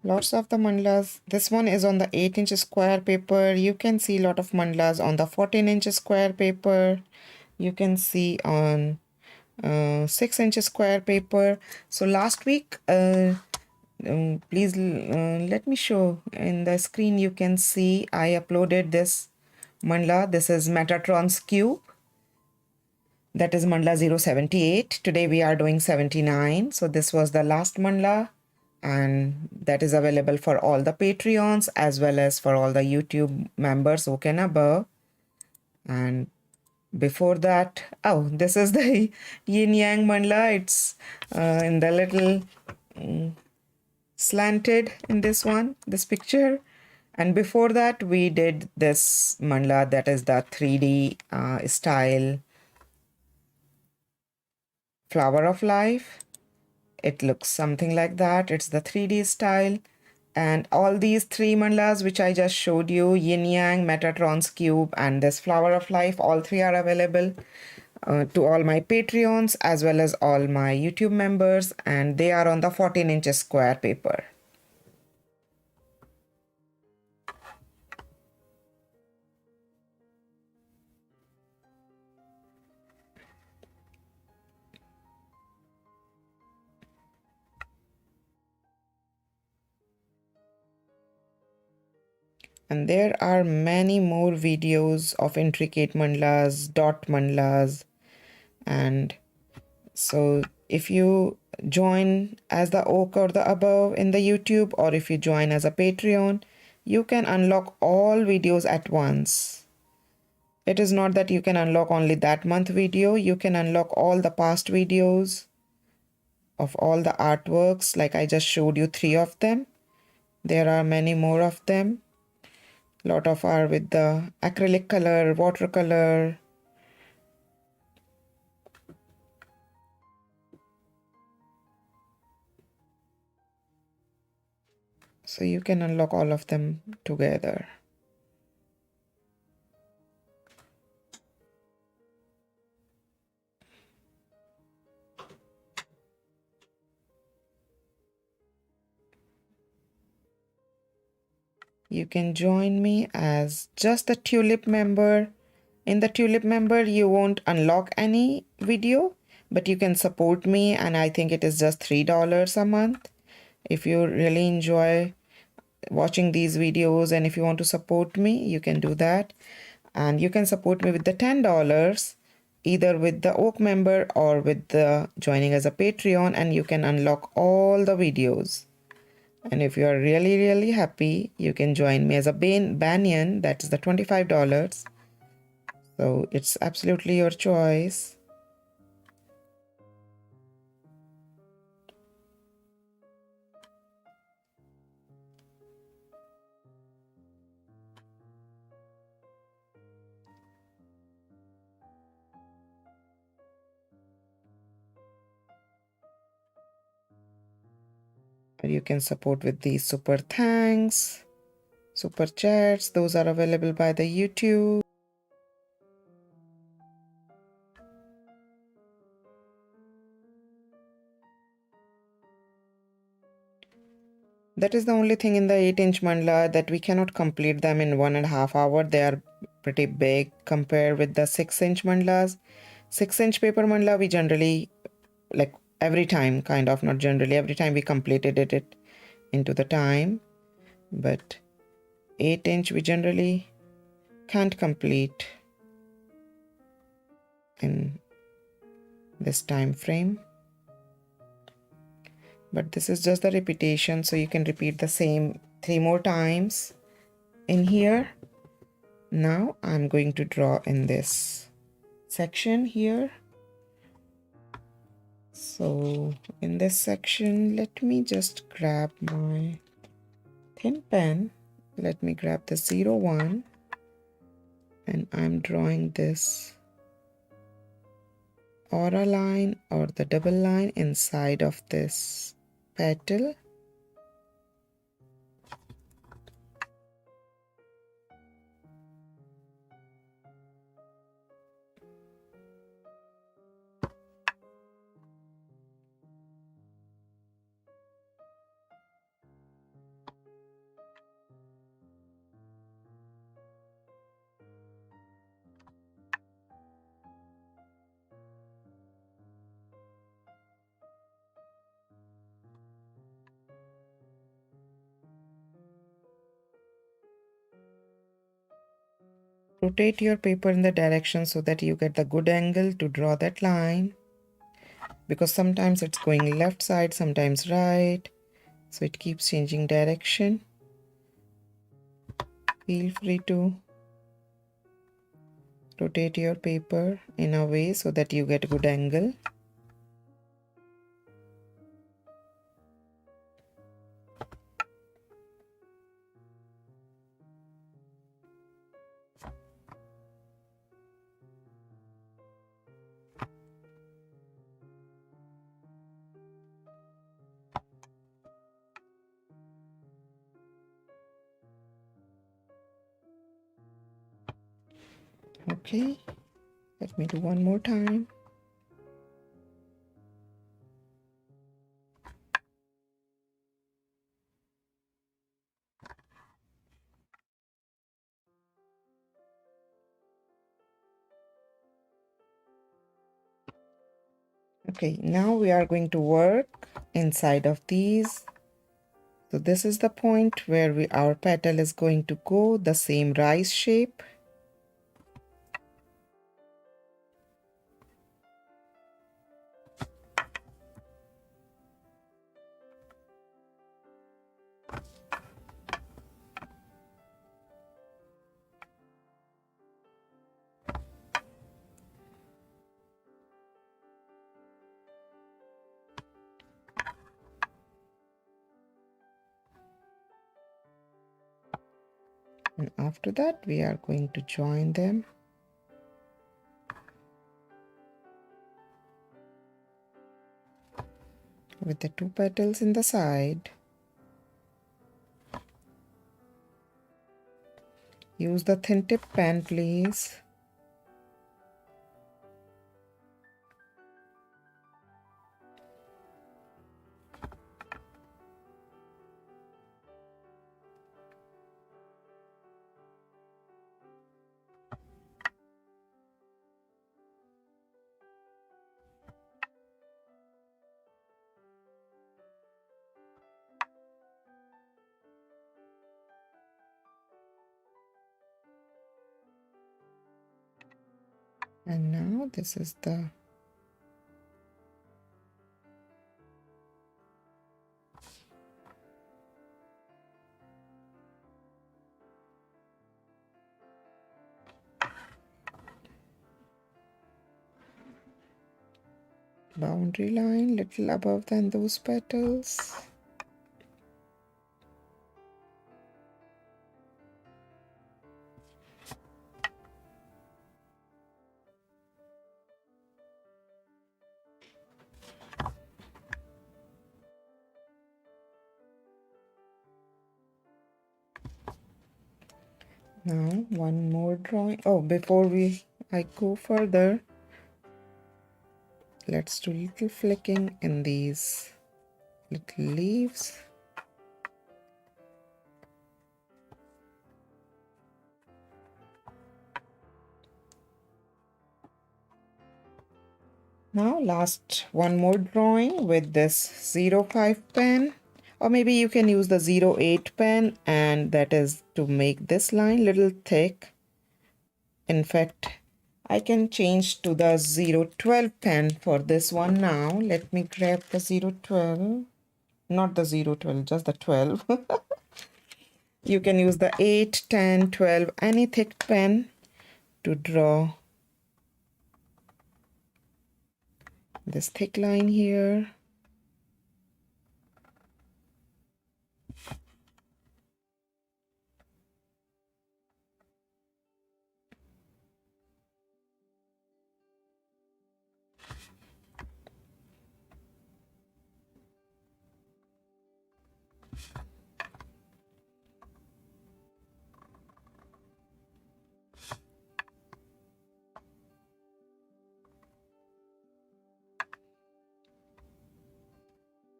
Speaker 1: Lots of the mandalas. This one is on the 8-inch square paper. You can see a lot of mandalas on the 14-inch square paper. You can see on 6-inch square paper. So last week, please let me show in the screen. You can see I uploaded this mandala. This is Metatron's cube. That is mandala 078. Today we are doing 79. So this was the last mandala, and that is available for all the Patreons as well as for all the YouTube members who can above. And before that, oh, this is the yin yang mandala. It's in the little slanted in this picture. And before that, we did this mandala, that is the 3D style flower of life. It looks something like that. It's the 3D style. And all these three mandalas which I just showed you, yin yang, Metatron's cube, and this flower of life, all three are available to all my Patreons as well as all my YouTube members, and they are on the 14-inch square paper. And there are many more videos of intricate mandalas, dot mandalas. And so if you join as the oak or the above in the YouTube, or if you join as a Patreon, you can unlock all videos at once. It is not that you can unlock only that month video. You can unlock all the past videos of all the artworks. Like I just showed you 3 of them. There are many more of them. Lot of are with the acrylic color, watercolor. So you can unlock all of them together. You can join me as just the Tulip member. In the Tulip member, you won't unlock any video, but you can support me, and I think it is just $3 a month. If you really enjoy watching these videos and if you want to support me, you can do that. And you can support me with the $10, either with the Oak member or with the joining as a Patreon, and you can unlock all the videos. And if you are really, really happy, you can join me as a Banyan, that is the $25. So it's absolutely your choice. Or you can support with these super thanks, super chats. Those are available by the YouTube. That is the only thing in the 8-inch mandala that we cannot complete them in 1.5 hours. They are pretty big compared with the 6-inch mandalas. 6-inch paper mandala we generally, like every time, kind of, not generally, every time we completed it into the time. But 8-inch we generally can't complete in this time frame. But this is just the repetition, so you can repeat the same 3 more times in here. Now I'm going to draw in this section here. So in this section, let me just grab my thin pen. Let me grab the 01 and I'm drawing this aura line or the double line inside of this petal. Rotate your paper in the direction so that you get the good angle to draw that line, because sometimes it's going left side, sometimes right, so it keeps changing direction. Feel free to rotate your paper in a way so that you get a good angle. Okay, let me do one more time. Okay, now we are going to work inside of these. So this is the point where our petal is going to go the same rice shape. And after that, we are going to join them with the two petals in the side. Use the thin tip pen, please. And now this is the boundary line, little above than those petals. Now one more drawing. Oh, before I go further, let's do little flicking in these little leaves. Now last one more drawing with this 05 pen, or maybe you can use the 08 pen, and that is to make this line little thick. In fact, I can change to the 012 pen for this one now. Let me grab the 012, not the 012, just the 12. You can use the 8, 10, 12, any thick pen to draw this thick line here.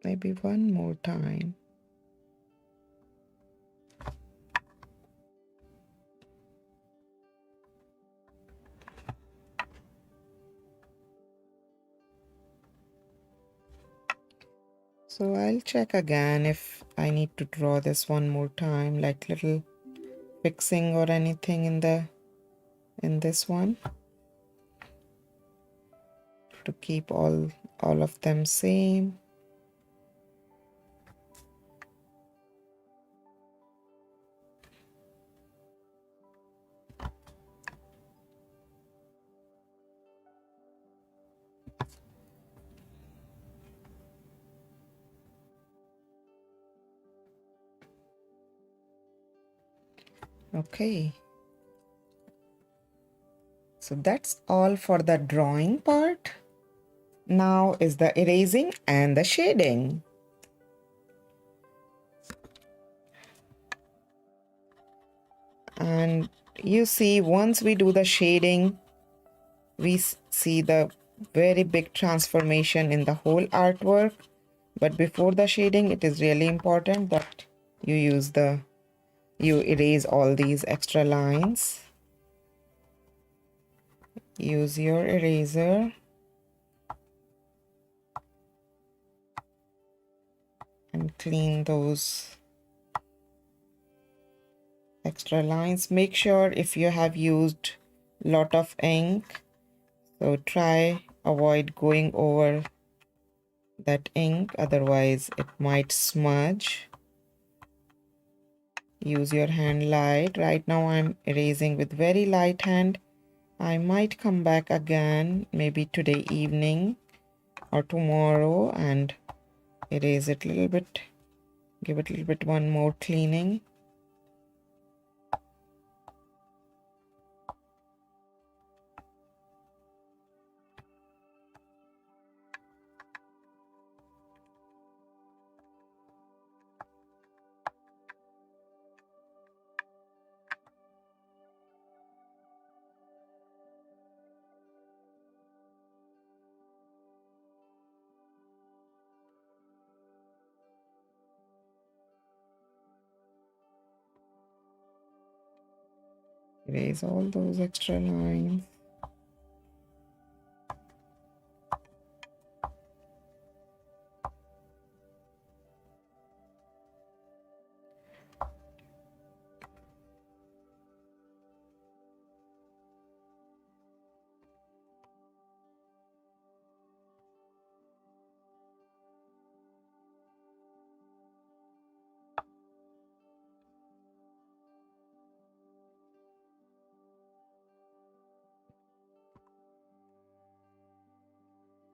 Speaker 1: Maybe one more time. So I'll check again if I need to draw this one more time, like little fixing or anything in this one to keep all of them same. Okay. So that's all for the drawing part. Now is the erasing and the shading. And you see, once we do the shading, we see the very big transformation in the whole artwork. But before the shading, it is really important that you erase all these extra lines. Use your eraser and clean those extra lines. Make sure if you have used lot of ink, so try avoid going over that ink, otherwise it might smudge. Use your hand light. Right now I'm erasing with very light hand. I might come back again maybe today evening or tomorrow and erase it a little bit, give it a little bit one more cleaning. Erase all those extra lines.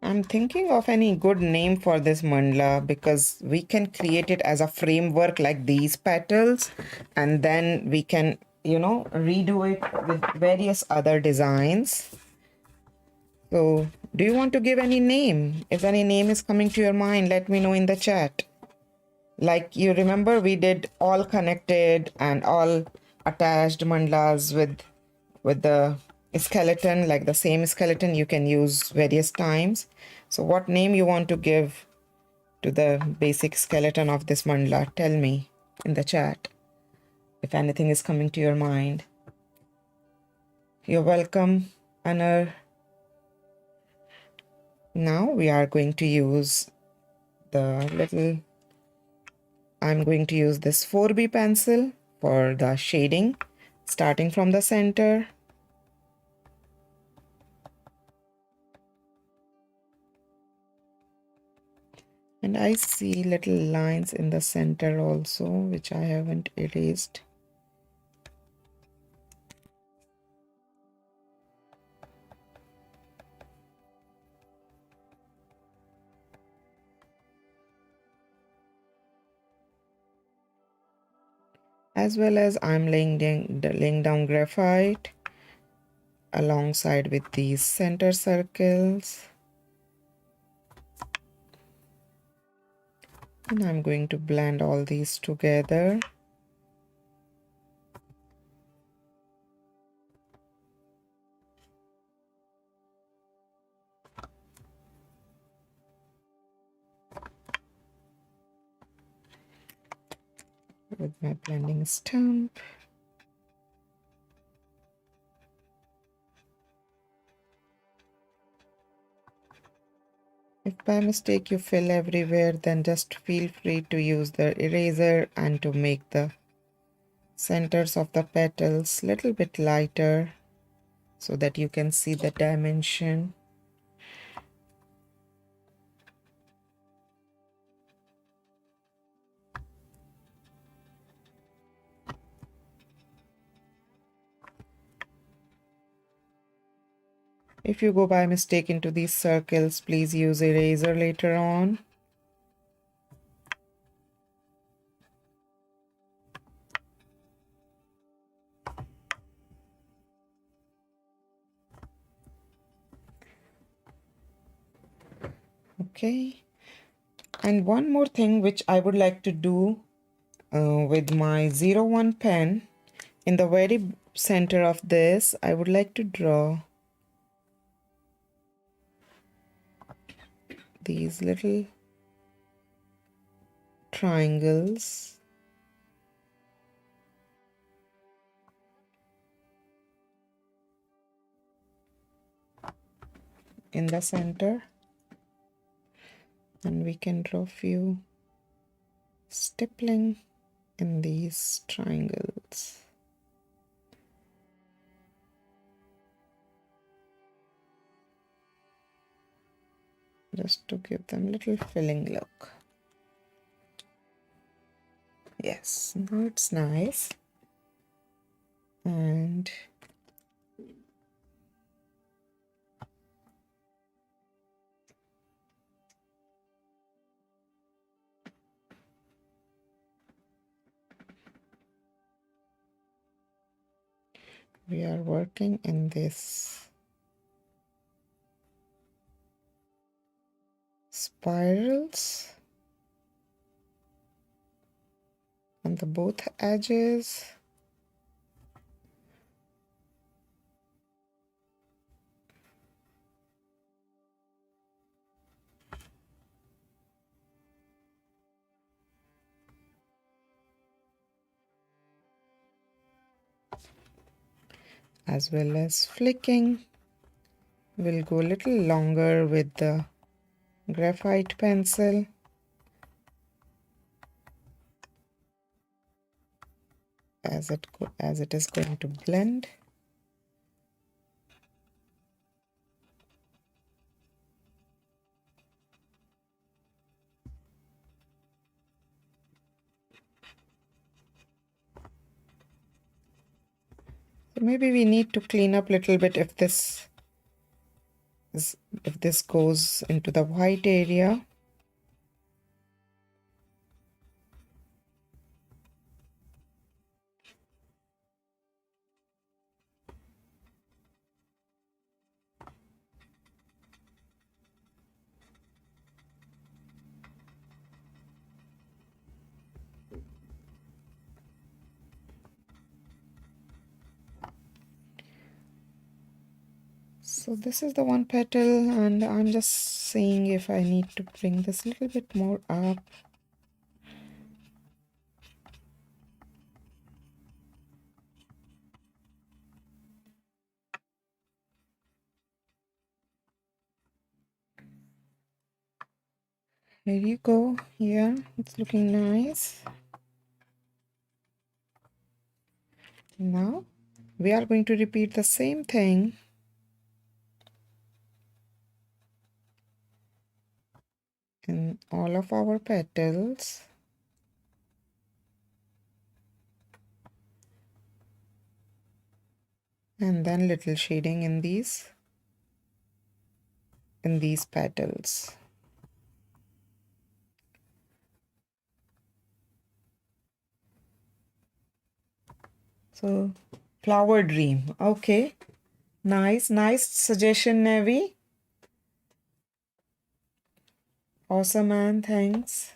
Speaker 1: I'm thinking of any good name for this mandala because we can create it as a framework like these petals, and then we can, redo it with various other designs. So, do you want to give any name? If any name is coming to your mind, let me know in the chat. Like you remember, we did all connected and all attached mandalas with the skeleton, like the same skeleton you can use various times. So what name you want to give to the basic skeleton of this mandala? Tell me in the chat if anything is coming to your mind. You're welcome, Anar. Now we are going to use I'm going to use this 4B pencil for the shading, starting from the center. And I see little lines in the center also, which I haven't erased. As well as I'm laying down graphite alongside with these center circles. And I'm going to blend all these together. With my blending stump. If by mistake you fill everywhere, then just feel free to use the eraser and to make the centers of the petals little bit lighter so that you can see the dimension. If you go by mistake into these circles, please use eraser later on. Okay. And one more thing which I would like to do with my 01 pen, in the very center of this, I would like to draw these little triangles in the center, and we can draw few stippling in these triangles just to give them little filling look. Yes, now it's nice. And we are working in this spirals on the both edges. As well as flicking. We'll go a little longer with the graphite pencil. As it is going to blend. So maybe we need to clean up a little bit if this goes into the white area. So this is the one petal, and I'm just seeing if I need to bring this a little bit more up. There you go. Yeah, it's looking nice. Now we are going to repeat the same thing in all of our petals. And then little shading in these petals. So flower dream. Okay. Nice suggestion, Nevi. Awesome, man. Thanks.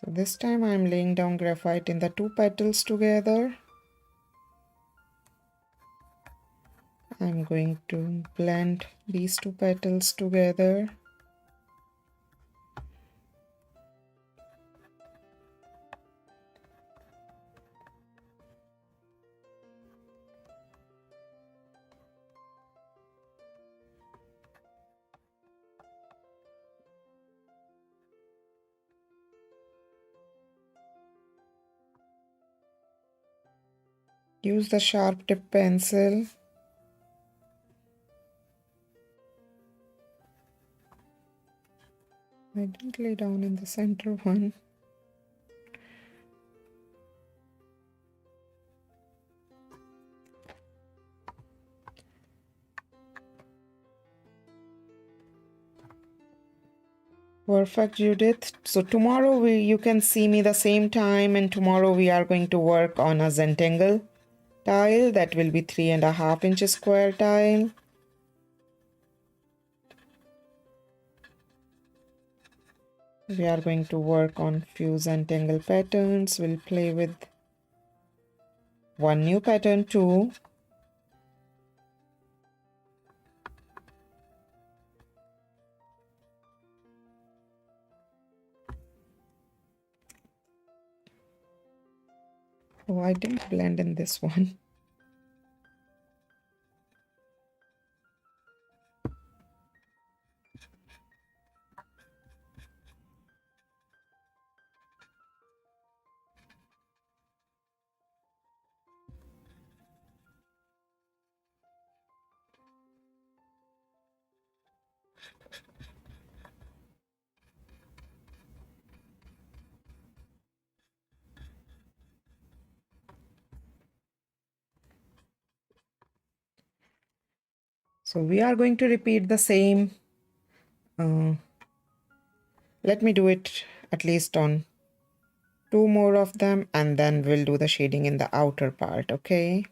Speaker 1: So this time I'm laying down graphite in the two petals together. I'm going to blend these two petals together. Use the sharp tip pencil. I didn't lay down in the center one. Perfect, Judith. So tomorrow you can see me the same time, and tomorrow we are going to work on a Zentangle tile that will be 3.5 inches square tile. We are going to work on few Zentangle patterns. We'll play with one new pattern too. Oh, I didn't blend in this one. So we are going to repeat the same. Let me do it at least on 2 more of them, and then we'll do the shading in the outer part, okay?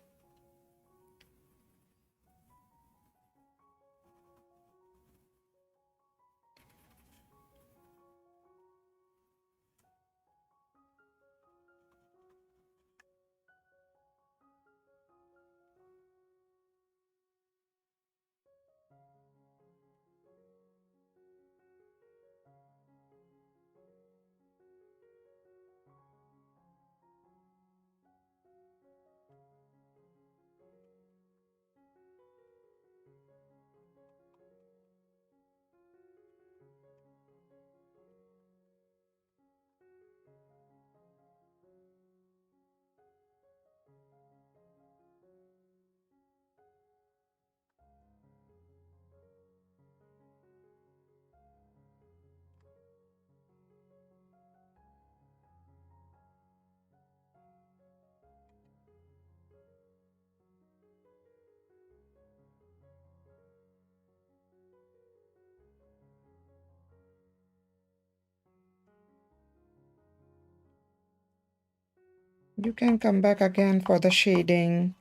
Speaker 1: You can come back again for the shading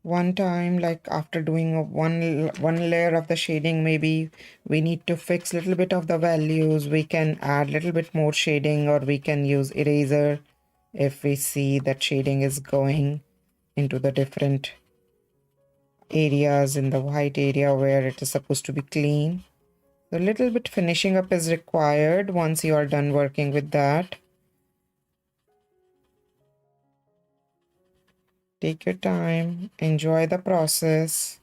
Speaker 1: one time, like after doing one layer of the shading, maybe we need to fix a little bit of the values. We can add a little bit more shading, or we can use eraser if we see that shading is going into the different areas in the white area where it is supposed to be clean. A little bit finishing up is required once you are done working with that. Take your time, enjoy the process.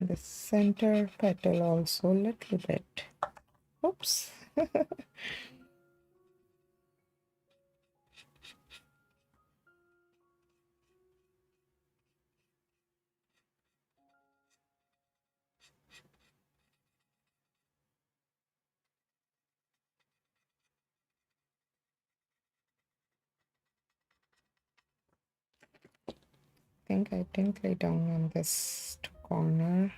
Speaker 1: The center petal also a little bit. Oops. Think I didn't lay down on this corner.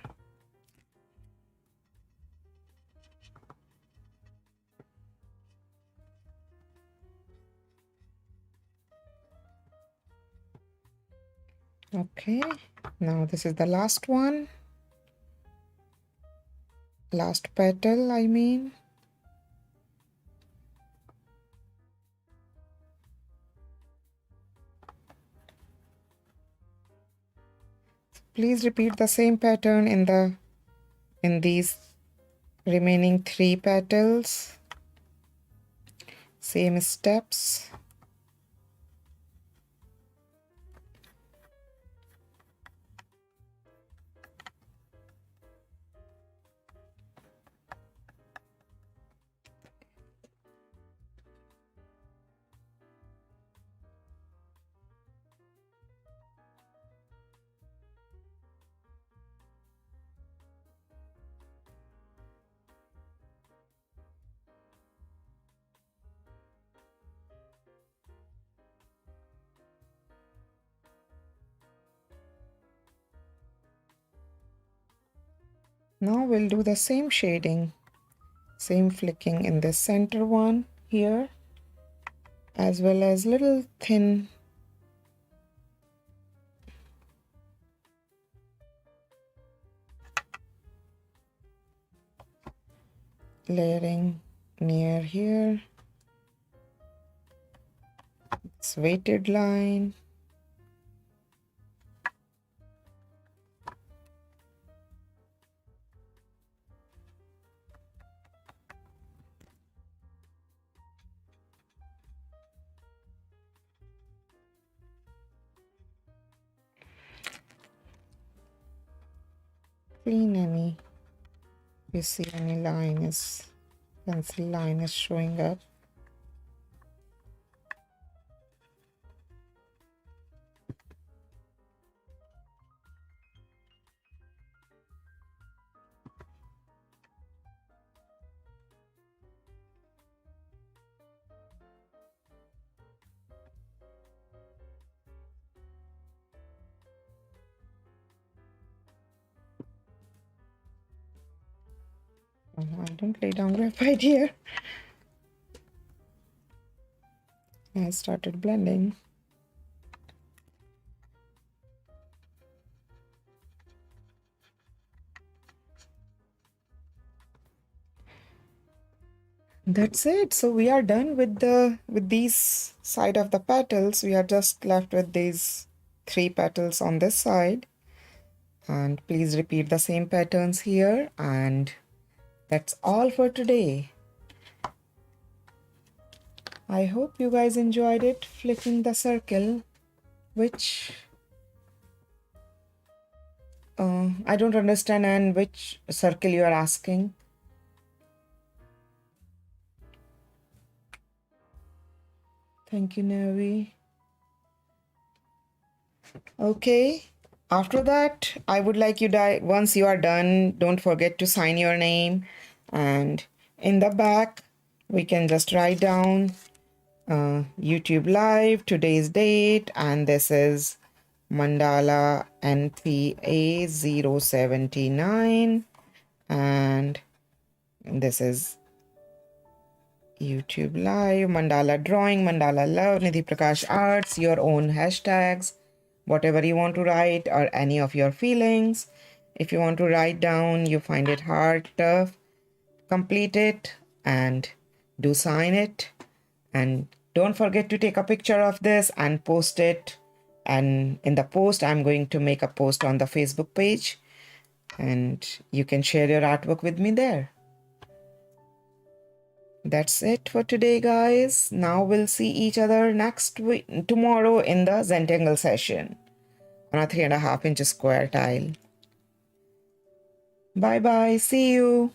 Speaker 1: Okay, now this is the last one. Last petal, I mean. Please repeat the same pattern in these remaining 3 petals. Same steps. Now we'll do the same shading, same flicking in the center one here, as well as little thin layering near here. It's weighted line. Clean any, you see any line is, pencil line is showing up. Oh, I don't lay down graphite here. I started blending. That's it. So we are done with these side of the petals. We are just left with these 3 petals on this side. And please repeat the same patterns here. And that's all for today. I hope you guys enjoyed it, flicking the circle, which I don't understand, and which circle you are asking. Thank you, Navi. Okay. After that, I would like you once you are done, don't forget to sign your name. And in the back, we can just write down YouTube Live, today's date, and this is Mandala NPA 079. And this is YouTube Live, Mandala Drawing, Mandala Love, Nidhi Prakash Arts, your own hashtags, whatever you want to write, or any of your feelings. If you want to write down, you find it hard, tough, complete it and do sign it. And don't forget to take a picture of this and post it. And in the post, I'm going to make a post on the Facebook page, and you can share your artwork with me there. That's it for today, guys. Now we'll see each other next week, tomorrow in the Zentangle session on a 3.5 inch square tile. Bye bye. See you.